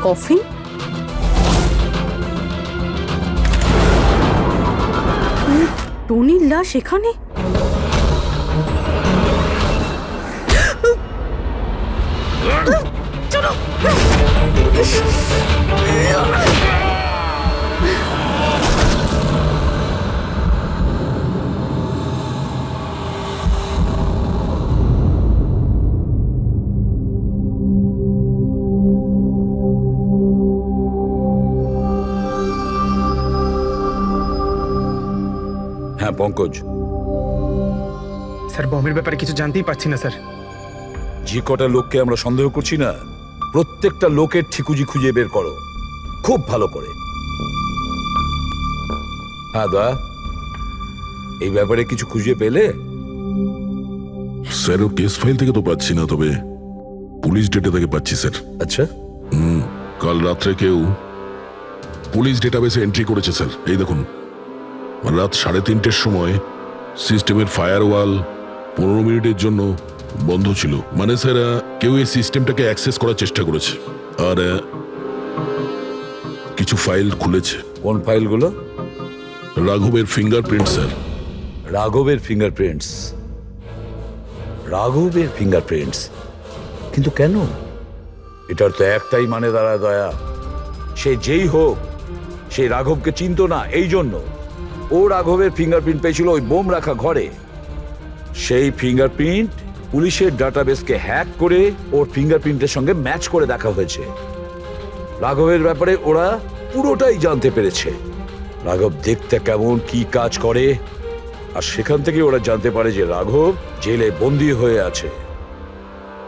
কফিন? টনির লাশ এখানে? হ্যাঁ পঙ্কজ, স্যার, বমের ব্যাপারে কিছু জানতেই পারছি না স্যার। যে কটা লোককে আমরা সন্দেহ করছি না, প্রত্যেকটা লোকের ঠিকুজি খুঁজে বের করো খুব ভালো করে। হ্যাঁ দা, এই ব্যাপারে কিছু খুঁজে পেলে? স্যার, ও কেস ফাইল থেকে তো পাচ্ছি না, তবে পুলিশ ডেটা থেকে পাচ্ছি স্যার। আচ্ছা, কাল রাত্রে কেউ পুলিশ ডেটাবেসে এন্ট্রি করেছে স্যার। এই দেখুন, রাত 3:30-র সময় সিস্টেমের ফায়ারওয়াল 15 মিনিটের জন্য বন্ধ ছিল। মানে স্যার, কেউ এই সিস্টেমটাকে অ্যাক্সেস করার চেষ্টা করেছে আর কিছু ফাইল খুলেছে। কোন ফাইলগুলো? রাঘবের ফিঙ্গারপ্রিন্ট স্যার। রাঘবের ফিঙ্গারপ্রিন্টস? রাঘবের ফিঙ্গারপ্রিন্টস? কিন্তু কেন? এটার তো একটাই মানে দাঁড়ায় দয়া, সে যেই হোক সেই রাঘবকে চিনতো না, এই জন্য ও রাঘবের ফিঙ্গারপ্রিন্ট পেয়েছিল ওই বোম রাখা ঘরে। সেই ফিঙ্গারপ্রিন্ট পুলিশের ডাটাবেসকে হ্যাক করে ওর ফিঙ্গারপ্রিন্টের সঙ্গে ম্যাচ করে দেখা হয়েছে। রাঘবের ব্যাপারে ওরা পুরোটাই জানতে পেরেছে, রাঘব দেখতে কেমন, কি কাজ করে, আর সেখান থেকে ওরা জানতে পারে যে রাঘব জেলে বন্দী হয়ে আছে।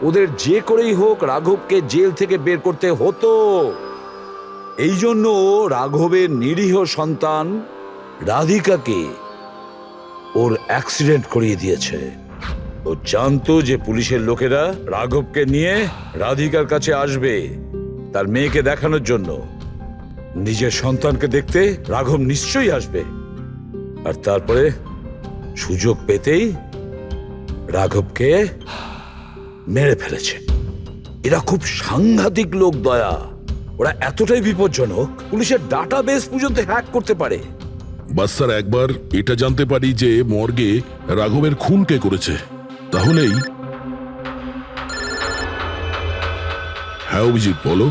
ওদের যে করেই হোক রাঘবকে জেল থেকে বের করতে হতো। এই জন্য রাঘবের নিরীহ সন্তান রাধিকাকে ওর অ্যাক্সিডেন্ট করিয়ে দিয়েছে। ও জানতো যে পুলিশের লোকেরা রাঘবকে নিয়ে রাধিকার কাছে আসবে তার মেয়েকে দেখানোর জন্য। নিজের সন্তানকে দেখতে রাঘব নিশ্চয়ই আসবে, আর তারপরে সুযোগ পেতেই রাঘবকে মেরে ফেলেছে। এরা খুব সাংঘাতিক লোক দয়া, ওরা এতটাই বিপজ্জনক পুলিশের ডাটাবেস পর্যন্ত হ্যাক করতে পারে। বাস স্যার, একবার এটা জানতে পারি যে মর্গে রাঘবের খুন কে করেছে, তাহলেই। হ্যাঁ অভিজিৎ, বলো।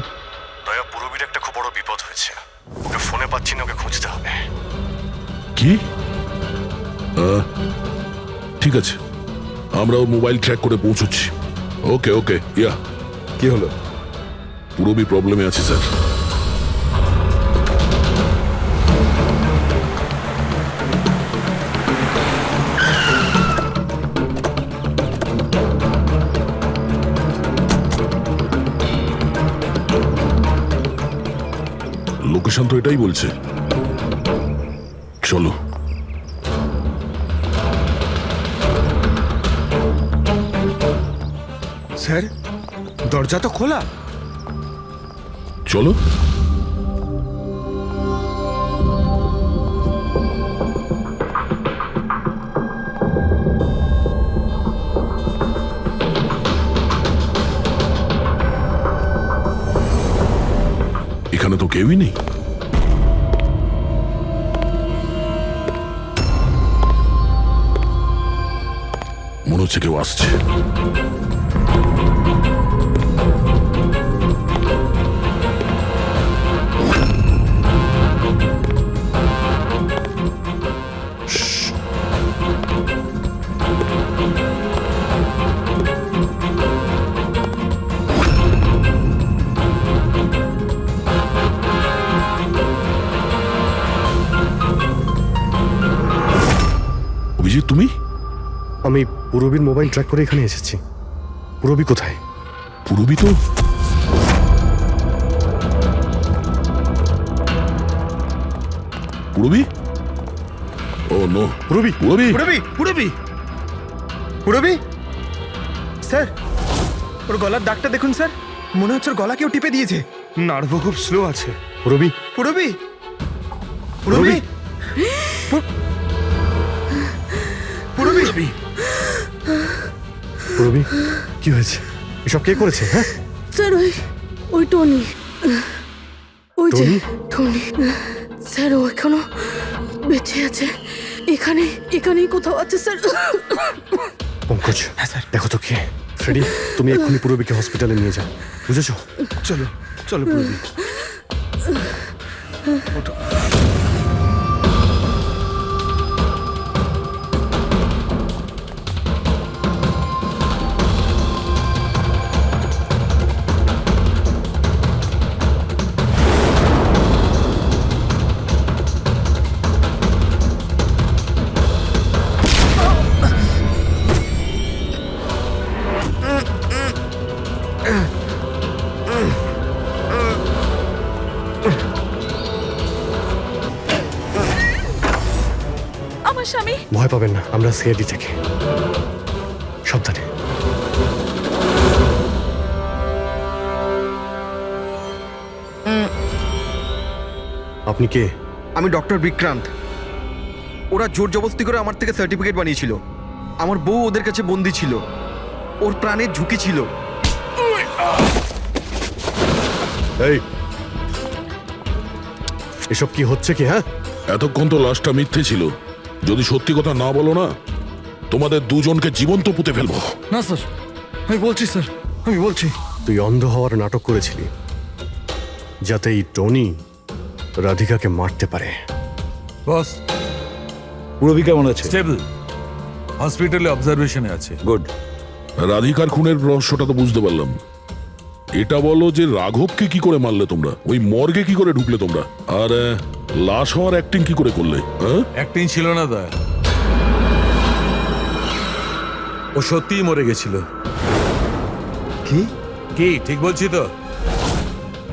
দয়া, পুরবীর একটা খুব বড় বিপদ হয়েছে, ওকে ফোনে পাচ্ছি না, ওকে খুঁজতে হবে। কি? ঠিক আছে, আমরা ওর মোবাইল ট্র্যাক করে পৌঁছচ্ছি। ওকে ওকে, ইয়া। কি হলো? পুরবী প্রবলেমে আছে স্যার। লোকেশন তো এটাই বলছে, চলো। স্যার, দরজা তো খোলা। চলো। এখানে তো কেউই নেই। মনে হচ্ছে কেউ আসছে। অভিজিৎ, তুমি? আমি পুরবীর মোবাইল ট্র্যাক করে এখানে এসেছি। পুরবী কোথায়? পুরবী তো পুরবী? ও নো, পুরবী, পুরবী, পুরবী, পুরবী, পুরবী, স্যার ওর গলার দাগটা দেখুন স্যার, মনে হচ্ছে ওর গলা কেউ টিপে দিয়েছে। নার্ভও খুব স্লো আছে। পুরবী, পুরবী, পুরবী, পুরবী, পুরবী, কি হয়েছে? এসব কে করেছে? হ্যাঁ স্যার ওই টনি, ওই যে টনি? টনি স্যার, ও এখনো বেঁচে আছে। এখানেই কোথাও আছে স্যার। পঙ্কজ, দেখো তো কে। ফ্রেডি, তুমি এক্ষুনি পুরবীকে হসপিটালে নিয়ে যাও, বুঝেছো? চলো চলো পুরবী। আমার স্বামী। ভয় পাবেন না, আমরা সিআইডি থেকে। সাবধানে। আপনি কে? আমি ডক্টর বিক্রান্ত। ওরা জোর জবরদস্তি করে আমার থেকে সার্টিফিকেট বানিয়েছিল। আমার বউ ওদের কাছে বন্দি ছিল, ওর প্রাণের ঝুঁকি ছিল। এই, এসব কি হচ্ছে কি? হ্যাঁ, এতক্ষণ তো লাশটা মিথ্যে ছিল। যদি সত্যি কথা না বলো না, তোমাদের দুজনকে জীবন্ত পুঁতে ফেলবো। না স্যার, আমি বলছি স্যার, আমি বলছি। তুই অন্ধ হওয়ার নাটক করেছিলি যাতে এই টনি রাধিকাকে মারতে পারে। বস, পুরবী কেমন আছে? স্টেবল, হসপিটালে অবজারভেশনে আছে। গুড। রাধিকার খুনের রহস্যটা তো বুঝতে পারলাম। এটা বলো যে রাঘবকে কি করে মারলে তোমরা? ওই মর্গে কি করে ঢুকলে তোমরা? আর লাশ হওয়ার অ্যাক্টিং কি করে করলে? অ্যাক্টিং ছিল না দা, ও সত্যিই মরে গেছিল। কি কি ঠিক বলছি তো?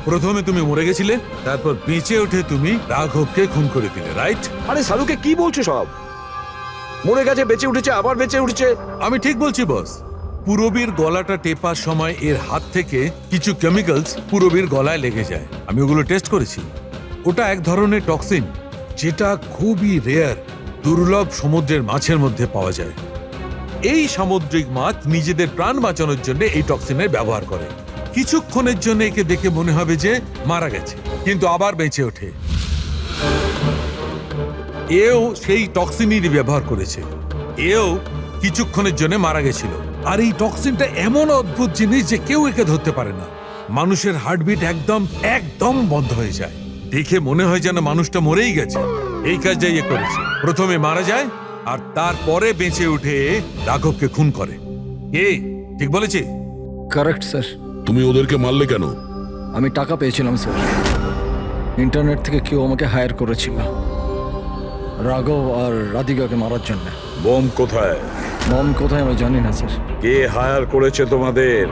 প্রথমে তুমি মরে গেছিলে, তারপর বেঁচে উঠে তুমি রাঘবকে খুন করে দিলে, রাইট? আরে সালুকে কি বলছো সব? মরে গেছে, বেঁচে উঠেছে, আবার বেঁচে উঠেছে। আমি ঠিক বলছি বস। পুরবীর গলাটা টেপার সময় এর হাত থেকে কিছু কেমিক্যালস পুরবীর গলায় লেগে যায়। আমি ওগুলো টেস্ট করেছি। ওটা এক ধরনের টক্সিন, যেটা খুবই রেয়ার, দুর্লভ সমুদ্রের মাছের মধ্যে পাওয়া যায়। এই সামুদ্রিক মাছ নিজেদের প্রাণ বাঁচানোর জন্য এই টক্সিনের ব্যবহার করে। কিছুক্ষণের জন্য একে দেখে মনে হবে যে মারা গেছে, কিন্তু আবার বেঁচে ওঠে। এও সেই টক্সিনেরই ব্যবহার করেছে। এও কিছুক্ষণের জন্য মারা গেছিল। আর এই টক্সিনটা এমন অদ্ভুত জিনিস যে কেউ একে ধরতে পারে না। মানুষের হার্টবিট একদম বন্ধ হয়ে যায়। দেখে মনে হয় যেন মানুষটা মরেই গেছে। এই কাজটা ইয়ে করেছে, প্রথমে মারা যায় আর তারপরে বেঁচে উঠে রাঘবকে খুন করে। এই ঠিক বলেছি? Correct sir. তুমি ওদেরকে মারলে কেন? আমি টাকা পেয়েছিলাম স্যার। ইন্টারনেট থেকে কেউ আমাকে হায়ার করেছিল রাঘব আর রাধিকাকে মারার জন্য। বম কোথায়? বম কোথায় আমি জানি না স্যার। কে হায়ার করেছে তোমাদের?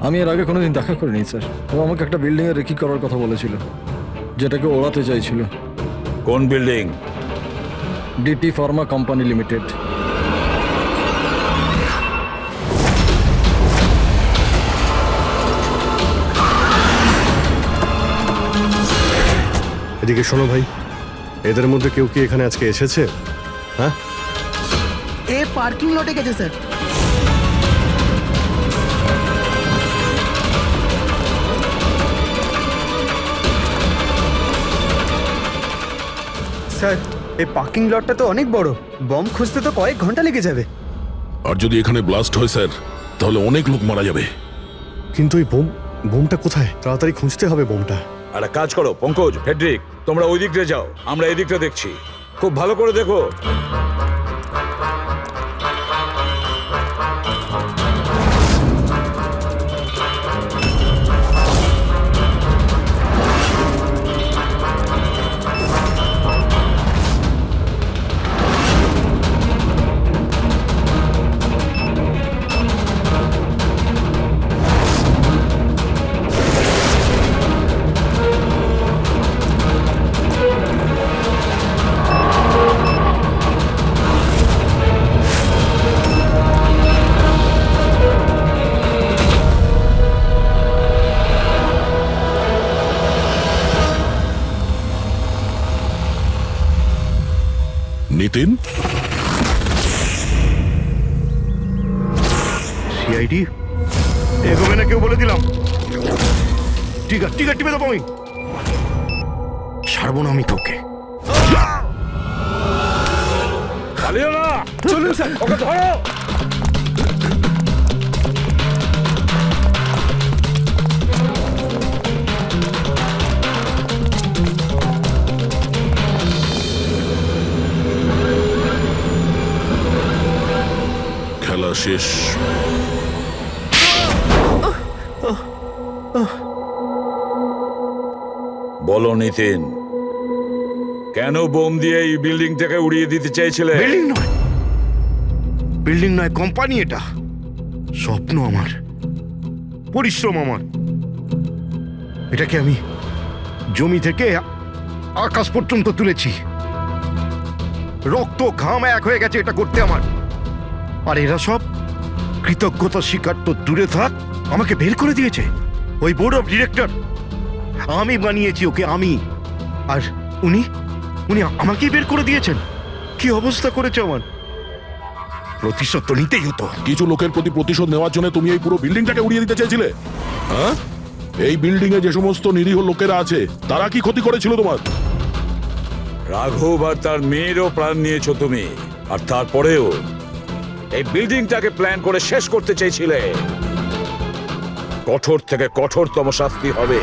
আমি এর আগে কোনোদিন দেখা করিনি স্যার। ও আমাকে একটা বিল্ডিং এ রেকি করার কথা বলেছিল, যেটাকে ওড়াতে চাইছিল। কোন building? DT pharma company limited. এদিকে শোনো ভাই, এদের মধ্যে কেউ কি এখানে আজকে এসেছে? হ্যাঁ, এ পার্কিং লটে গেছে স্যার। স্যার, এই পার্কিং লটটা তো অনেক বড়, বম খুঁজতে তো কয়েক ঘন্টা লেগে যাবে। আর যদি এখানে ব্লাস্ট হয় স্যার, তাহলে অনেক লোক মারা যাবে। কিন্তু এই বোমটা কোথায়? তাড়াতাড়ি খুঁজতে হবে বোমটা। একটা কাজ করো পঙ্কজ, ফেডরিক, তোমরা ওই দিকটা যাও, আমরা এই দিকটা দেখছি। খুব ভালো করে দেখো। নিতিন, সিআইডি এগোবে না কেউ বলে দিলাম। টিকা টিপে দেবো আমি, ছাড়বো না আমি তোকে। পালিও না, চলুন স্যার। ওকে ধরো। খেলা শেষ। বলো নিতিন, কেন বোম দিয়ে এই বিল্ডিংটাকে উড়িয়ে দিতে চাইছিলে? বিল্ডিং নয়, কোম্পানি এটা। স্বপ্ন আমার, পরিশ্রম আমার। এটাকে আমি জমি থেকে আকাশ পর্যন্ত তুলেছি। রক্ত ঘাম এক হয়ে গেছে এটা করতে আমার। আর এরা সব কৃতজ্ঞতা স্বীকার তো দূরে থাক, আমাকে বের করে দিয়েছে ওই বোর্ড অফ ডিরেক্টর। আমি বানিয়েছি ওকে, আমি। আর উনি আমাকেই বের করে দিয়েছেন। কি অবস্থা করেছে আমার। প্রতিশোধ তো নিতেই হতো। কিছু লোকের প্রতি প্রতিশোধ নেওয়ার জন্য তুমি এই পুরো বিল্ডিংটাকে উড়িয়ে দিতে চেয়েছিলে? হ্যাঁ, এই বিল্ডিং এ যে সমস্ত নিরীহ লোকেরা আছে তারা কি ক্ষতি করেছিল তোমার? রাঘব আর তার মেয়েরও প্রাণ নিয়েছো তুমি, আর তারপরেও এই বিল্ডিংটাকে প্ল্যান করে শেষ করতে চেয়েছিলে। কঠোর থেকে কঠোরতম শাস্তি হবে।